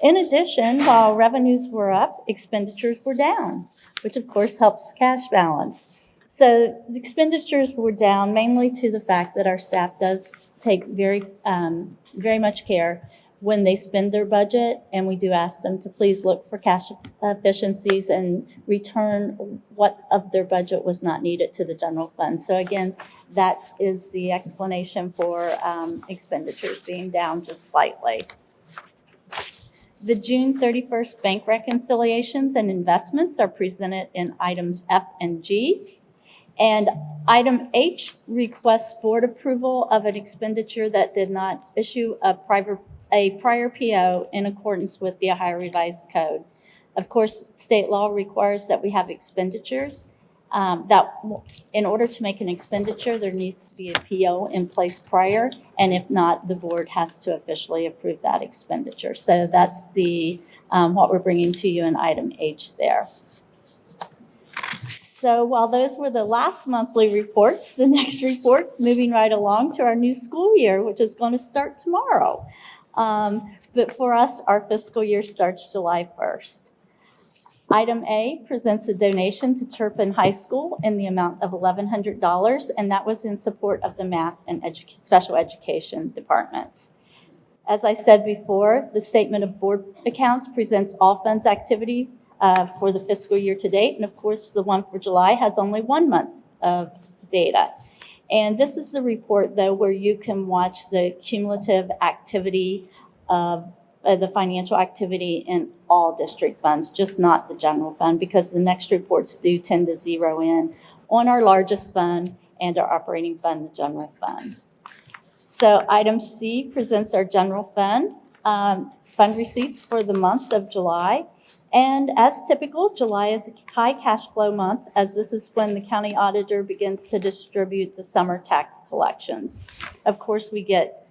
In addition, while revenues were up, expenditures were down, which of course helps cash balance. So the expenditures were down mainly to the fact that our staff does take very much care when they spend their budget, and we do ask them to please look for cash efficiencies and return what of their budget was not needed to the general fund. So again, that is the explanation for expenditures being down just slightly. The June 31st bank reconciliations and investments are presented in items F and G. And item H requests board approval of an expenditure that did not issue a prior PO in accordance with the Ohio Revised Code. Of course, state law requires that we have expenditures. That in order to make an expenditure, there needs to be a PO in place prior, and if not, the board has to officially approve that expenditure. So that's the what we're bringing to you in item H there. So while those were the last monthly reports, the next report, moving right along to our new school year, which is going to start tomorrow. But for us, our fiscal year starts July 1st. Item A presents a donation to Turpin High School in the amount of $1,100, and that was in support of the math and special education departments. As I said before, the statement of board accounts presents all funds activity for the fiscal year to date. And of course, the one for July has only 1 month of data. And this is the report, though, where you can watch the cumulative activity of the financial activity in all district funds, just not the general fund, because the next reports do tend to zero in on our largest fund and our operating fund, the general fund. So item C presents our general fund receipts for the month of July. And as typical, July is a high cash flow month, as this is when the county auditor begins to distribute the summer tax collections. Of course, we get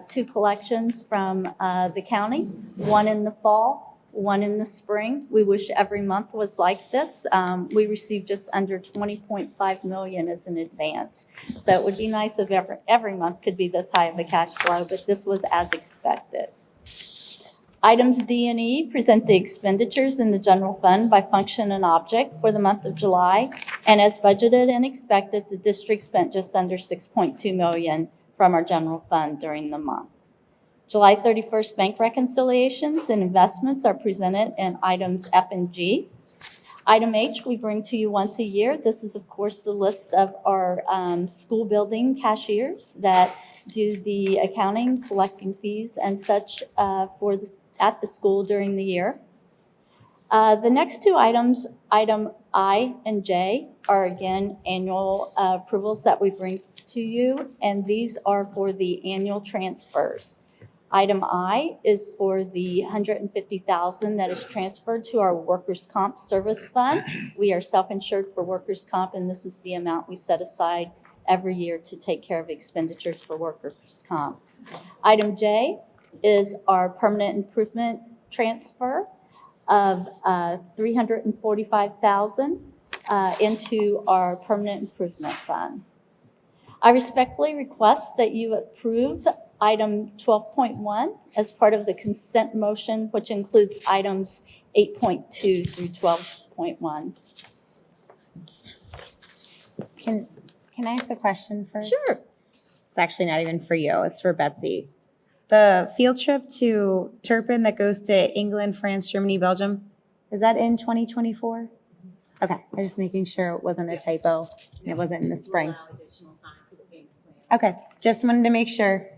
2 collections from the county, one in the fall, one in the spring. We wish every month was like this. We received just under $20.5 million as an advance. So it would be nice if every month could be this high of a cash flow, but this was as expected. Items D and E present the expenditures in the general fund by function and object for the month of July. And as budgeted and expected, the district spent just under $6.2 million from our general fund during the month. July 31st bank reconciliations and investments are presented in items F and G. Item H we bring to you once a year. This is, of course, the list of our school building cashiers that do the accounting, collecting fees and such at the school during the year. The next 2 items, item I and J, are again annual approvals that we bring to you, and these are for the annual transfers. Item I is for the $150,000 that is transferred to our workers' comp service fund. We are self-insured for workers' comp, and this is the amount we set aside every year to take care of expenditures for workers' comp. Item J is our permanent improvement transfer of $345,000 into our permanent improvement fund. I respectfully request that you approve item 12.1 as part of the consent motion, which includes items 8.2 through 12.1. Can I ask a question first? Sure. It's actually not even for you, it's for Betsy. The field trip to Turpin that goes to England, France, Germany, Belgium, is that in 2024? Okay, I'm just making sure it wasn't a typo and it wasn't in the spring. Okay, just wanted to make sure.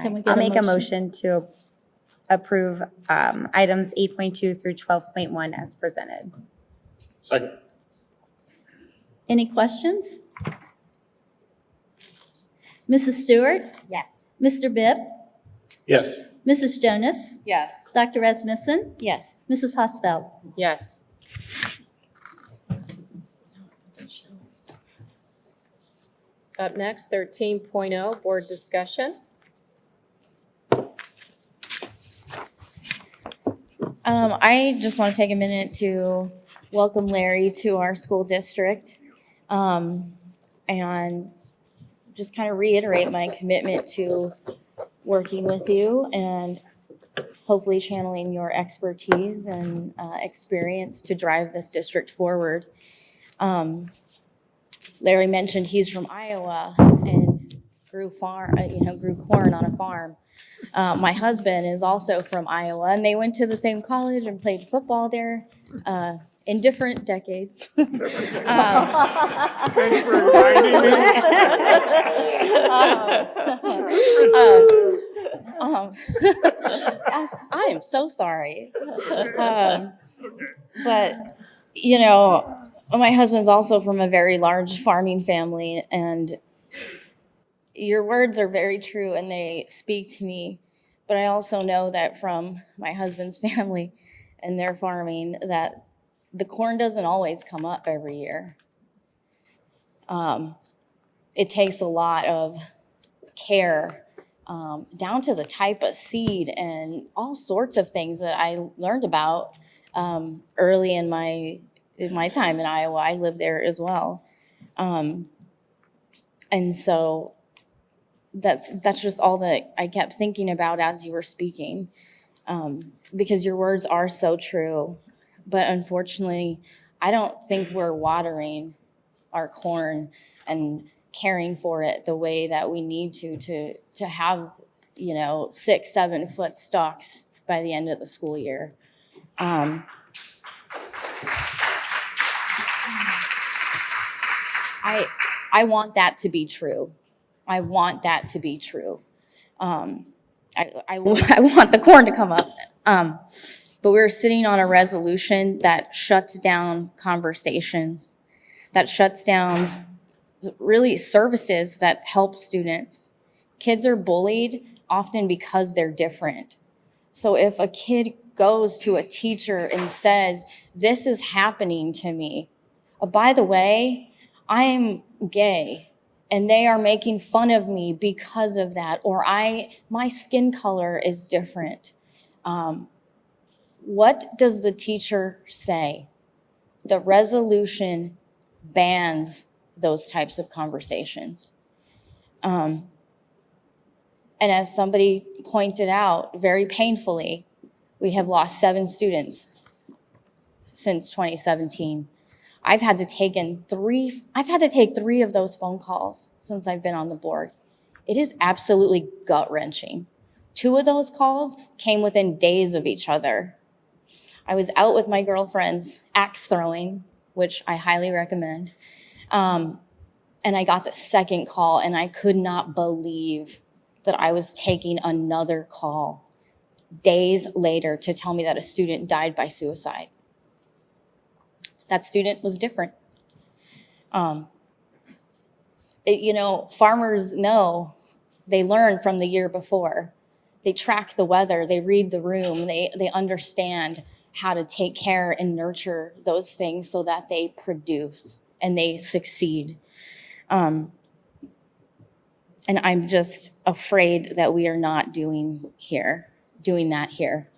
Can we get I'll make a motion to approve items 8.2 through 12.1 as presented. Second. Any questions? Mrs. Stewart? Yes. Mr. Bibb? Yes. Mrs. Jonas? Yes. Dr. Rasmussen? Yes. Mrs. Hosfeld? Yes. Up next, 13.0, board discussion. I just want to take a minute to welcome Larry to our school district, and just kind of reiterate my commitment to working with you and hopefully channeling your expertise and experience to drive this district forward. Larry mentioned he's from Iowa and grew corn on a farm. My husband is also from Iowa, and they went to the same college and played football there in different decades. Thanks for reminding me. I am so sorry. But, you know, my husband's also from a very large farming family, and your words are very true and they speak to me. But I also know that from my husband's family and their farming that the corn doesn't always come up every year. It takes a lot of care, down to the type of seed and all sorts of things that I learned about early in my time in Iowa. I lived there as well. And so that's just all that I kept thinking about as you were speaking, because your words are so true. But unfortunately, I don't think we're watering our corn and caring for it the way that we need to have, 6-7 foot stalks by the end of the school year. I want that to be true. I want that to be true. I want the corn to come up. But we're sitting on a resolution that shuts down conversations, that shuts down really services that help students. Kids are bullied often because they're different. So if a kid goes to a teacher and says, "This is happening to me. By the way, I'm gay and they are making fun of me because of that," or my skin color is different. What does the teacher say? The resolution bans those types of conversations. And as somebody pointed out very painfully, we have lost 7 students since 2017. I've had to take 3 of those phone calls since I've been on the board. It is absolutely gut-wrenching. 2 of those calls came within days of each other. I was out with my girlfriends axe throwing, which I highly recommend. And I got the second call and I could not believe that I was taking another call days later to tell me that a student died by suicide. That student was different. Farmers know, they learn from the year before. They track the weather, they read the room, they understand how to take care and nurture those things so that they produce and they succeed. And I'm just afraid that we are not doing that here.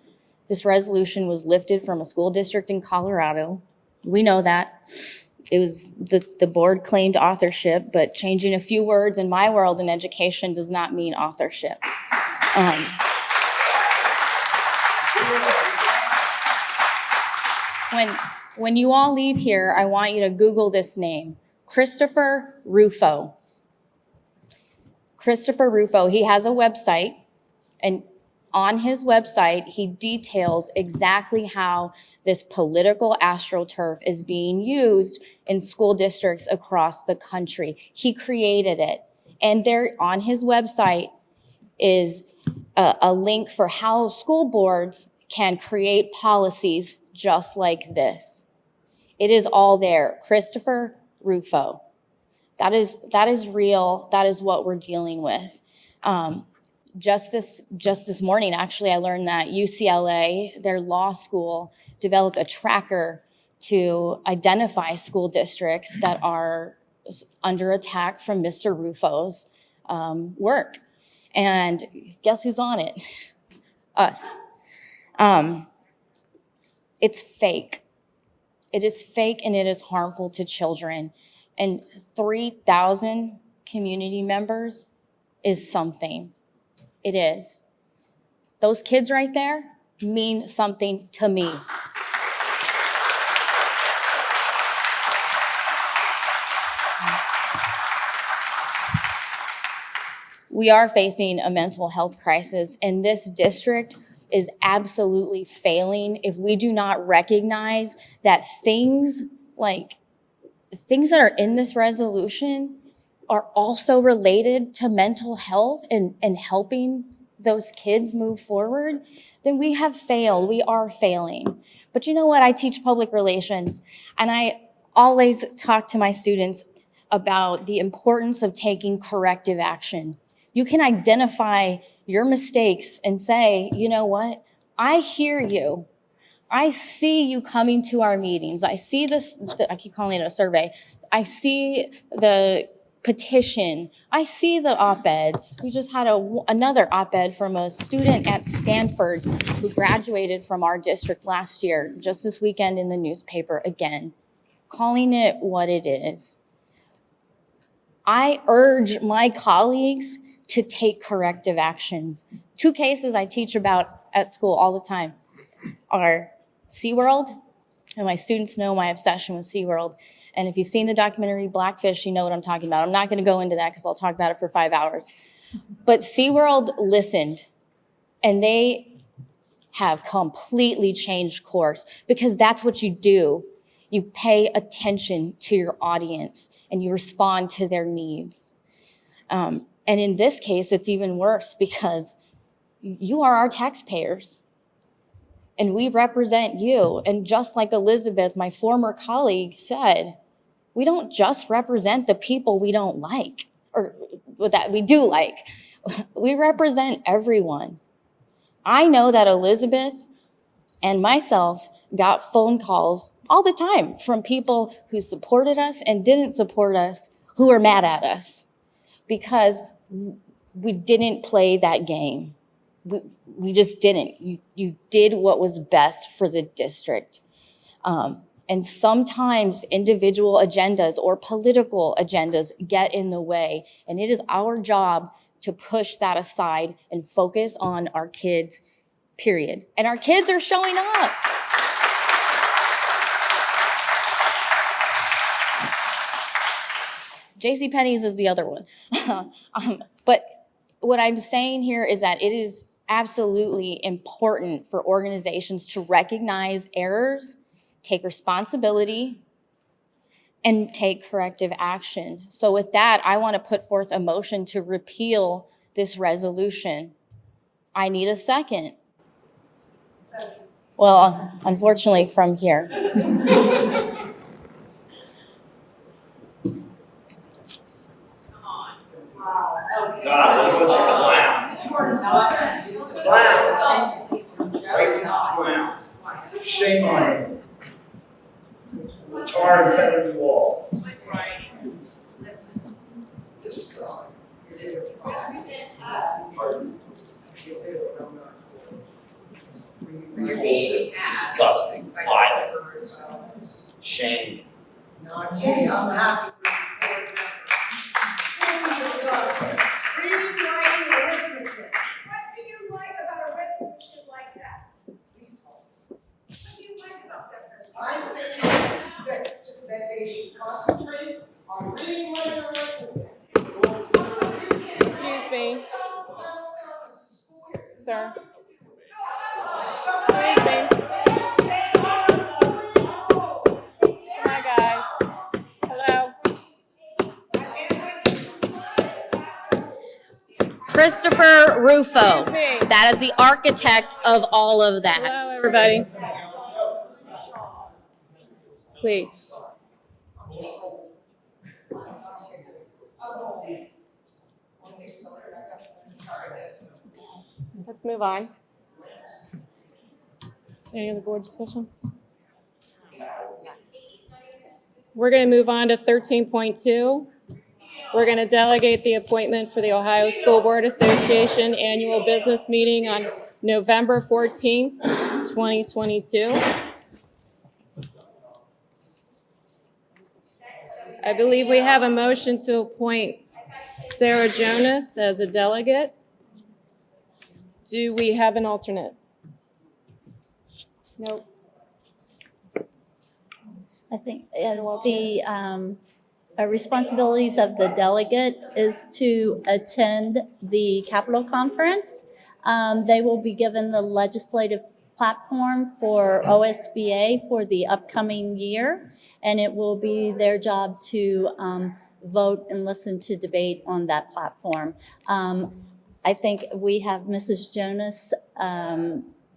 This resolution was lifted from a school district in Colorado. We know that. It was the board claimed authorship, but changing a few words in my world in education does not mean authorship. When you all leave here, I want you to Google this name, Christopher Rufo. Christopher Rufo, he has a website, and on his website, he details exactly how this political astroturf is being used in school districts across the country. He created it. And there on his website is a link for how school boards can create policies just like this. It is all there. Christopher Rufo. That is real. That is what we're dealing with. Just this morning, actually, I learned that UCLA, their law school, developed a tracker to identify school districts that are under attack from Mr. Rufo's work. And guess who's on it? Us. It's fake. It is fake and it is harmful to children. And 3,000 community members is something. It is. Those kids right there mean something to me. We are facing a mental health crisis, and this district is absolutely failing if we do not recognize that things that are in this resolution are also related to mental health and helping those kids move forward, then we have failed. We are failing. But you know what? I teach public relations, and I always talk to my students about the importance of taking corrective action. You can identify your mistakes and say, you know what? I hear you. I see you coming to our meetings. I see this, I keep calling it a survey. I see the petition. I see the op-eds. We just had another op-ed from a student at Stanford who graduated from our district last year, just this weekend in the newspaper again, calling it what it is. I urge my colleagues to take corrective actions. 2 cases I teach about at school all the time are SeaWorld, and my students know my obsession with SeaWorld. And if you've seen the documentary Blackfish, you know what I'm talking about. I'm not gonna go into that because I'll talk about it for 5 hours. But SeaWorld listened, and they have completely changed course, because that's what you do. You pay attention to your audience and you respond to their needs. And in this case, it's even worse because you are our taxpayers and we represent you. And just like Elizabeth, my former colleague, said, we don't just represent the people we don't like or that we do like. We represent everyone. I know that Elizabeth and myself got phone calls all the time from people who supported us and didn't support us, who were mad at us because we didn't play that game. We just didn't. You did what was best for the district. And sometimes individual agendas or political agendas get in the way, and it is our job to push that aside and focus on our kids, period. And our kids are showing up. JCPenney's is the other one. But what I'm saying here is that it is absolutely important for organizations to recognize errors, take responsibility, and take corrective action. So with that, I want to put forth a motion to repeal this resolution. I need a second. Well, unfortunately, from here. God, what a bunch of clowns. Clowns. Racist clowns. Shame on you. Tar and feather you all. Disgusting. Bullshit. Disgusting. Violent. Shame. Not me, I'm happy. Reading, writing, arithmetic. What do you like about arithmetic like that? What do you like about that? I think that they should concentrate on reading, writing, and arithmetic. Excuse me. Sir. Excuse me. Come on, guys. Hello. Christopher Rufo. Excuse me. That is the architect of all of that. Hello, everybody. Please. let's move on. Any other board discussion? We're going to move on to 13.2. We're going to delegate the appointment for the Ohio School Board Association Annual Business Meeting on November 14th, 2022. I believe we have a motion to appoint Sarah Jonas as a delegate. Do we have an alternate? Nope. I think the responsibilities of the delegate is to attend the Capitol Conference. They will be given the legislative platform for OSBA for the upcoming year, and it will be their job to vote and listen to debate on that platform. I think we have Mrs. Jonas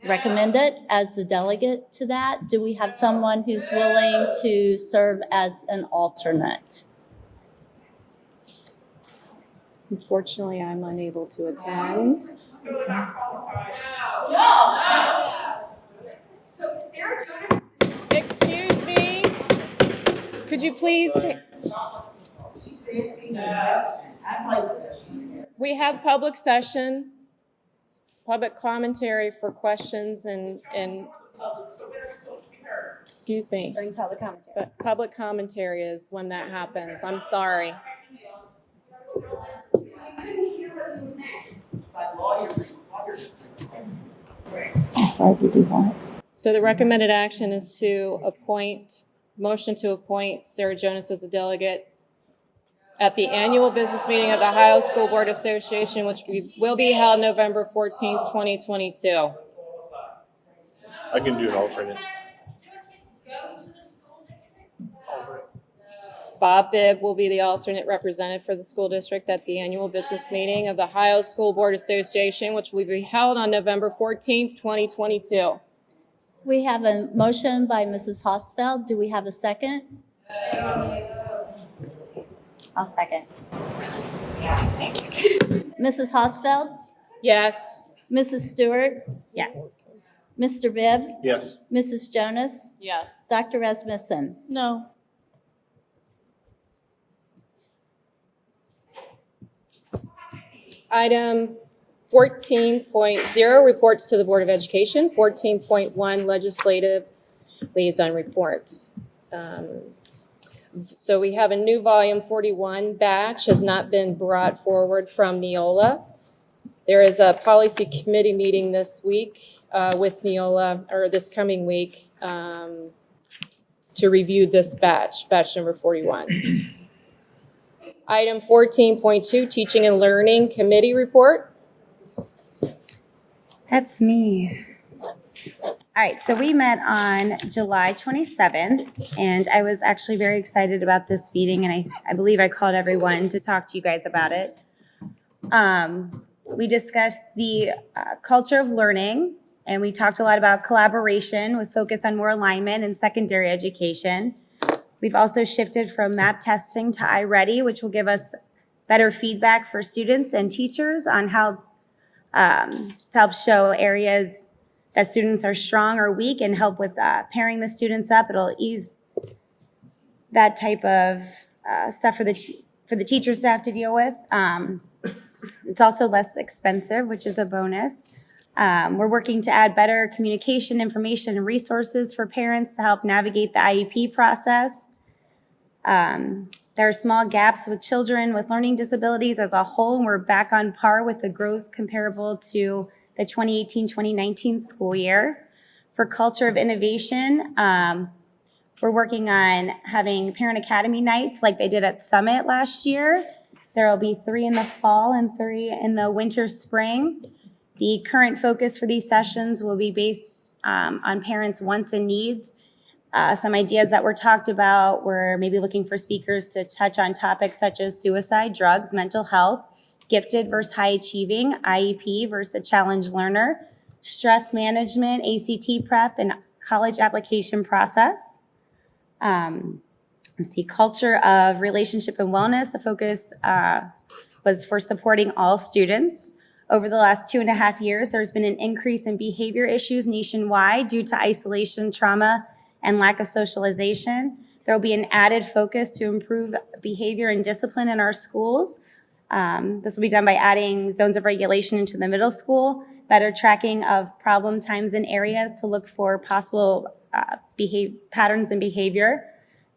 recommended as the delegate to that. Do we have someone who's willing to serve as an alternate? Unfortunately, I'm unable to attend. So Sarah Jonas. Excuse me. Could you please take? We have public session, public commentary for questions and excuse me. During public commentary. But public commentary is when that happens. I'm sorry. I couldn't hear what you were saying. So the recommended action is to motion to appoint Sarah Jonas as a delegate at the annual business meeting of the Ohio School Board Association, which will be held November 14th, 2022. I can do an alternate. Bob Bibb will be the alternate representative for the school district at the annual business meeting of the Ohio School Board Association, which will be held on November 14th, 2022. We have a motion by Mrs. Hosfeld. Do we have a second? I'll second. Mrs. Hosfeld? Yes. Mrs. Stewart? Yes. Mr. Bibb? Yes. Mrs. Jonas? Yes. Dr. Rasmussen? No. Item 14.0, reports to the Board of Education. 14.1, legislative liaison reports. So we have a new volume 41 batch, has not been brought forward from Neola. There is a policy committee meeting this week with Neola, or this coming week, to review this batch number 41. Item 14.2, teaching and learning committee report. That's me. All right, so we met on July 27th, and I was actually very excited about this meeting, and I believe I called everyone to talk to you guys about it. We discussed the culture of learning, and we talked a lot about collaboration with focus on more alignment in secondary education. We've also shifted from map testing to iReady, which will give us better feedback for students and teachers on how to help show areas that students are strong or weak and help with pairing the students up. It'll ease that type of stuff for the teachers to have to deal with. It's also less expensive, which is a bonus. We're working to add better communication, information, and resources for parents to help navigate the IEP process. There are small gaps with children with learning disabilities as a whole, and we're back on par with the growth comparable to the 2018-2019 school year. For culture of innovation, we're working on having parent academy nights like they did at Summit last year. There will be 3 in the fall and 3 in the winter, spring. The current focus for these sessions will be based on parents' wants and needs. Some ideas that were talked about were maybe looking for speakers to touch on topics such as suicide, drugs, mental health, gifted versus high achieving, IEP versus a challenged learner, stress management, ACT prep, and college application process. Let's see, culture of relationship and wellness. The focus was for supporting all students. Over the last 2.5 years, there's been an increase in behavior issues nationwide due to isolation, trauma, and lack of socialization. There will be an added focus to improve behavior and discipline in our schools. This will be done by adding zones of regulation into the middle school, better tracking of problem times and areas to look for possible patterns in behavior,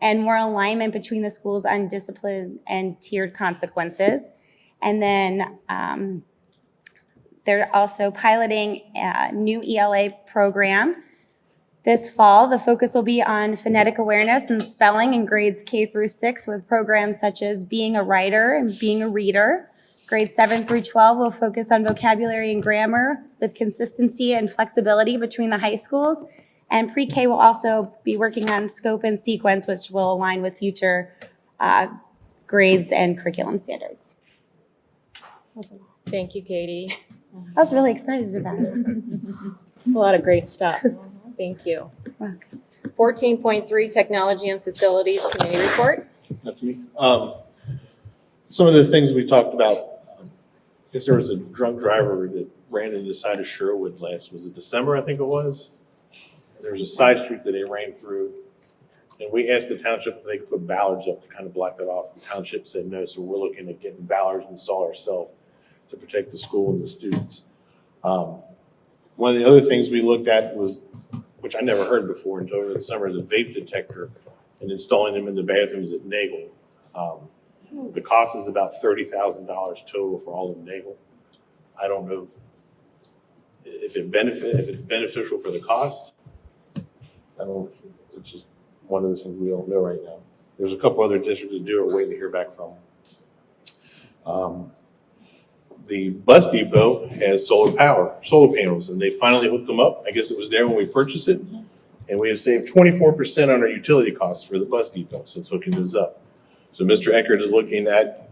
and more alignment between the schools on discipline and tiered consequences. And then they're also piloting a new ELA program. This fall, the focus will be on phonetic awareness and spelling in grades K through 6 with programs such as Being a Writer and Being a Reader. Grades 7 through 12 will focus on vocabulary and grammar with consistency and flexibility between the high schools. And pre-K will also be working on scope and sequence, which will align with future grades and curriculum standards. Thank you, Katie. I was really excited about it. It's a lot of great stuff. Thank you. 14.3, Technology and Facilities Committee Report. That's me. Some of the things we talked about, I guess there was a drunk driver that ran into the side of Sherwood was it December, I think it was? There was a side street that they ran through, and we asked the township if they could put bollards up to kind of block that off. The township said no, so we're looking at getting bollards installed ourselves to protect the school and the students. One of the other things we looked at was, which I never heard before until over the summer, is a vape detector and installing them in the bathrooms at Nagel. The cost is about $30,000 total for all of Nagel. I don't know if it's beneficial for the cost. It's just one of those things we don't know right now. There's a couple other districts that do it, we're waiting to hear back from. The bus depot has solar panels, and they finally hooked them up. I guess it was there when we purchased it. And we have saved 24% on our utility costs for the bus depot since hooking those up. So Mr. Eckert is looking at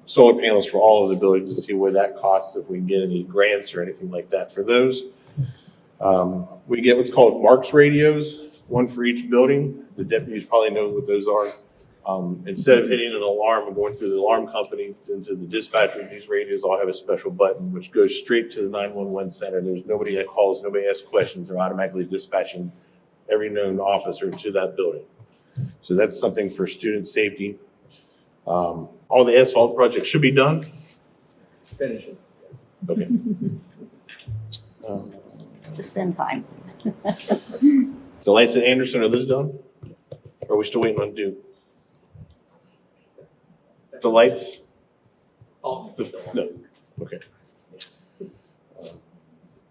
solar panels for all of the buildings to see where that costs, if we can get any grants or anything like that for those. We get what's called Marks radios, one for each building. The deputies probably know what those are. Instead of hitting an alarm and going through the alarm company into the dispatcher, these radios all have a special button which goes straight to the 911 center. There's nobody that calls, nobody asks questions. They're automatically dispatching every known officer to that building. So that's something for student safety. All the asphalt projects should be done. Finish it. Okay. Just in time. The lights at Anderson, are those done? Or are we still waiting on Duke? The lights? No, okay.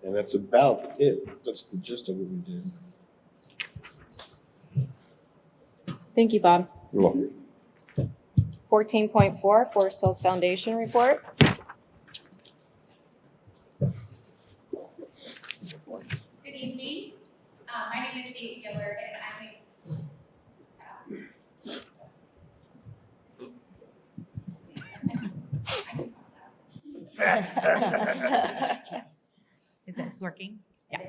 And that's about it. That's the gist of what we did. Thank you, Bob. You're welcome. 14.4, Forest Hills Foundation Report. Good evening. My name is Stacey Gillard, and I'm Is this working? Yeah.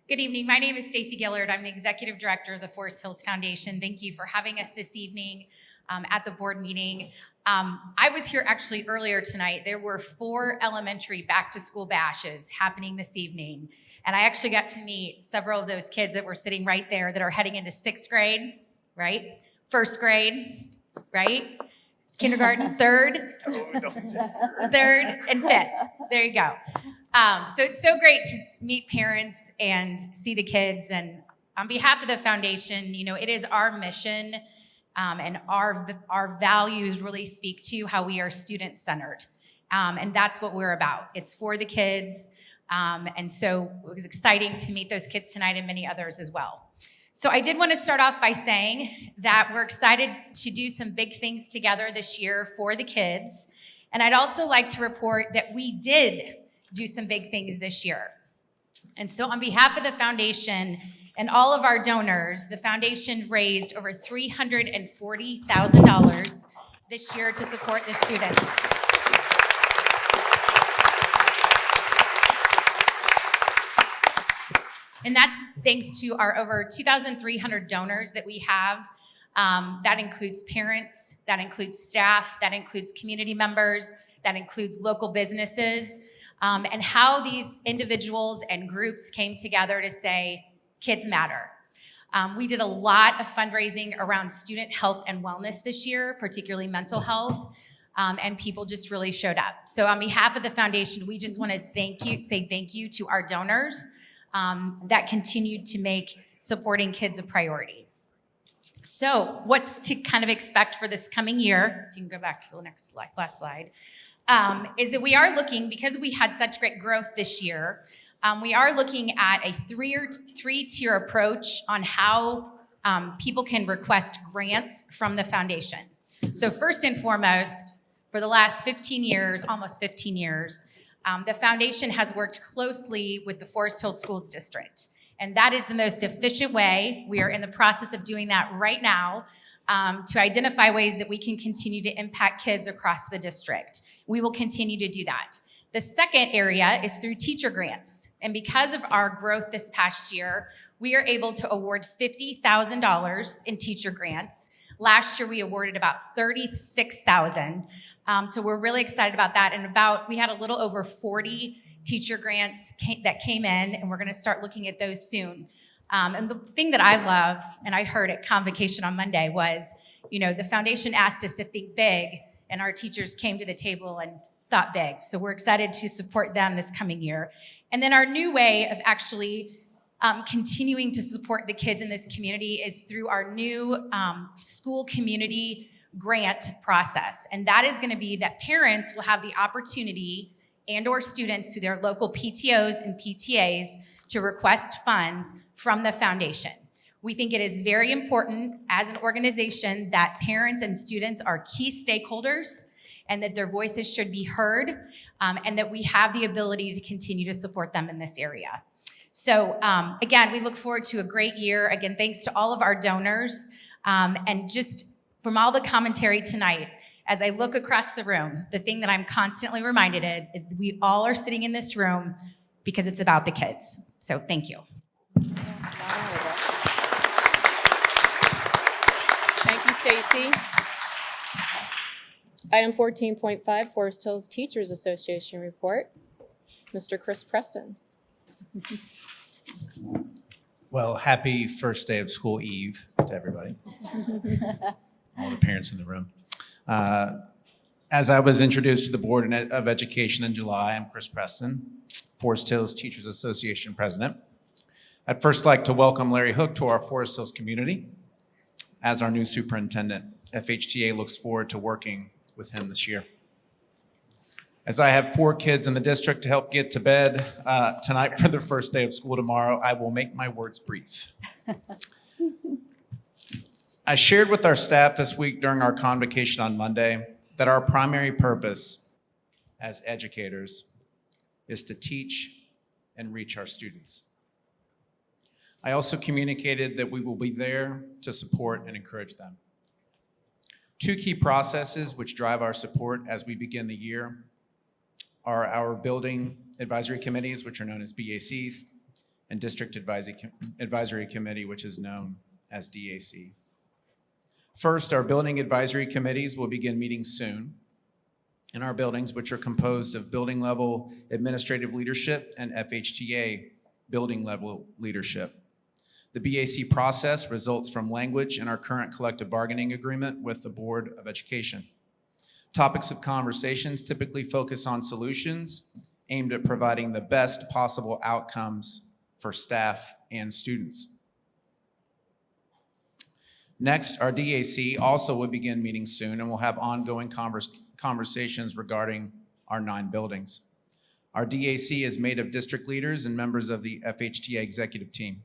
Good evening. My name is Stacey Gillard. I'm the Executive Director of the Forest Hills Foundation. Thank you for having us this evening at the board meeting. I was here actually earlier tonight. There were 4 elementary back-to-school bashes happening this evening. And I actually got to meet several of those kids that were sitting right there that are heading into 6th grade, right? 1st grade, right? Kindergarten, 3rd, 3rd, and 5th. There you go. So it's so great to meet parents and see the kids. And on behalf of the foundation, you know, it is our mission and our values really speak to how we are student-centered. And that's what we're about. It's for the kids. And so it was exciting to meet those kids tonight and many others as well. So I did want to start off by saying that we're excited to do some big things together this year for the kids. And I'd also like to report that we did do some big things this year. And so on behalf of the foundation and all of our donors, the foundation raised over $340,000 this year to support the students. And that's thanks to our over 2,300 donors that we have. That includes parents, that includes staff, that includes community members, that includes local businesses. and how these individuals and groups came together to say, kids matter. We did a lot of fundraising around student health and wellness this year, particularly mental health, and people just really showed up. So on behalf of the foundation, we just want to say thank you to our donors that continued to make supporting kids a priority. So what's to kind of expect for this coming year, if you can go back to the last slide, is that we are looking, because we had such great growth this year, we are looking at a three-tier approach on how people can request grants from the foundation. So first and foremost, for the last 15 years, almost 15 years, the foundation has worked closely with the Forest Hill Schools District. And that is the most efficient way. We are in the process of doing that right now to identify ways that we can continue to impact kids across the district. We will continue to do that. The second area is through teacher grants. And because of our growth this past year, we are able to award $50,000 in teacher grants. Last year, we awarded about $36,000. So we're really excited about that. And we had a little over 40 teacher grants that came in, and we're gonna start looking at those soon. And the thing that I love, and I heard at Convocation on Monday, was, the foundation asked us to think big, and our teachers came to the table and thought big. So we're excited to support them this coming year. And then our new way of actually continuing to support the kids in this community is through our new school community grant process. And that is gonna be that parents will have the opportunity, and or students through their local PTOs and PTAs, to request funds from the foundation. We think it is very important as an organization that parents and students are key stakeholders, and that their voices should be heard, and that we have the ability to continue to support them in this area. So again, we look forward to a great year. Again, thanks to all of our donors. And just from all the commentary tonight, as I look across the room, the thing that I'm constantly reminded of is we all are sitting in this room because it's about the kids. So thank you. Thank you, Stacy. Item 14.5, Forest Hills Teachers Association report. Mr. Chris Preston. Well, happy first day of school eve to everybody, all the parents in the room. As I was introduced to the Board of Education in July, I'm Chris Preston, Forest Hills Teachers Association President. I'd first like to welcome Larry Hook to our Forest Hills community as our new superintendent. FHTA looks forward to working with him this year. As I have 4 kids in the district to help get to bed tonight for the first day of school tomorrow, I will make my words brief. I shared with our staff this week during our convocation on Monday that our primary purpose as educators is to teach and reach our students. I also communicated that we will be there to support and encourage them. 2 key processes which drive our support as we begin the year are our building advisory committees, which are known as BACs, and district advisory committee, which is known as DAC. First, our building advisory committees will begin meeting soon in our buildings, which are composed of building level administrative leadership and FHTA building level leadership. The BAC process results from language in our current collective bargaining agreement with the Board of Education. Topics of conversations typically focus on solutions aimed at providing the best possible outcomes for staff and students. Next, our DAC also will begin meeting soon and will have ongoing conversations regarding our 9 buildings. Our DAC is made of district leaders and members of the FHTA executive team.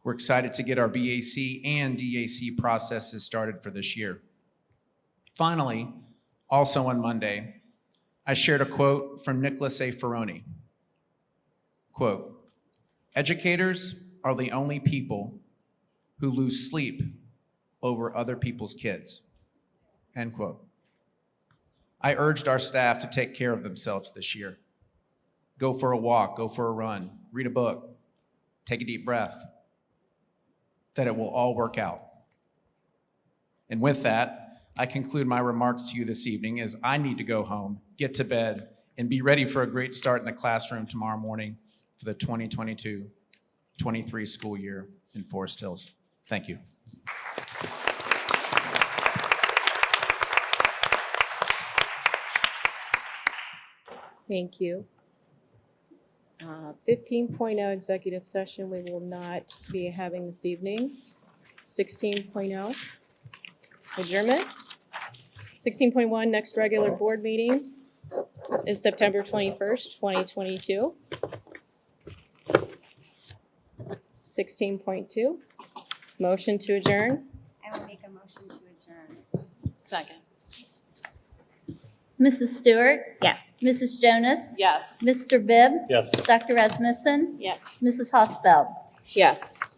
We're excited to get our BAC and DAC processes started for this year. Finally, also on Monday, I shared a quote from Nicholas A. Ferroni. Quote, "Educators are the only people who lose sleep over other people's kids." End quote. I urged our staff to take care of themselves this year. Go for a walk, go for a run, read a book, take a deep breath, that it will all work out. And with that, I conclude my remarks to you this evening as I need to go home, get to bed, and be ready for a great start in the classroom tomorrow morning for the 2022-23 school year in Forest Hills. Thank you. Thank you. 15.0 executive session, we will not be having this evening. 16.0 adjournment. 16.1, next regular board meeting is September 21st, 2022. 16.2, motion to adjourn. I will make a motion to adjourn. Second. Mrs. Stewart? Yes. Mrs. Jonas? Yes. Mr. Bibb? Yes. Dr. Rasmussen? Yes. Mrs. Hosfeld? Yes.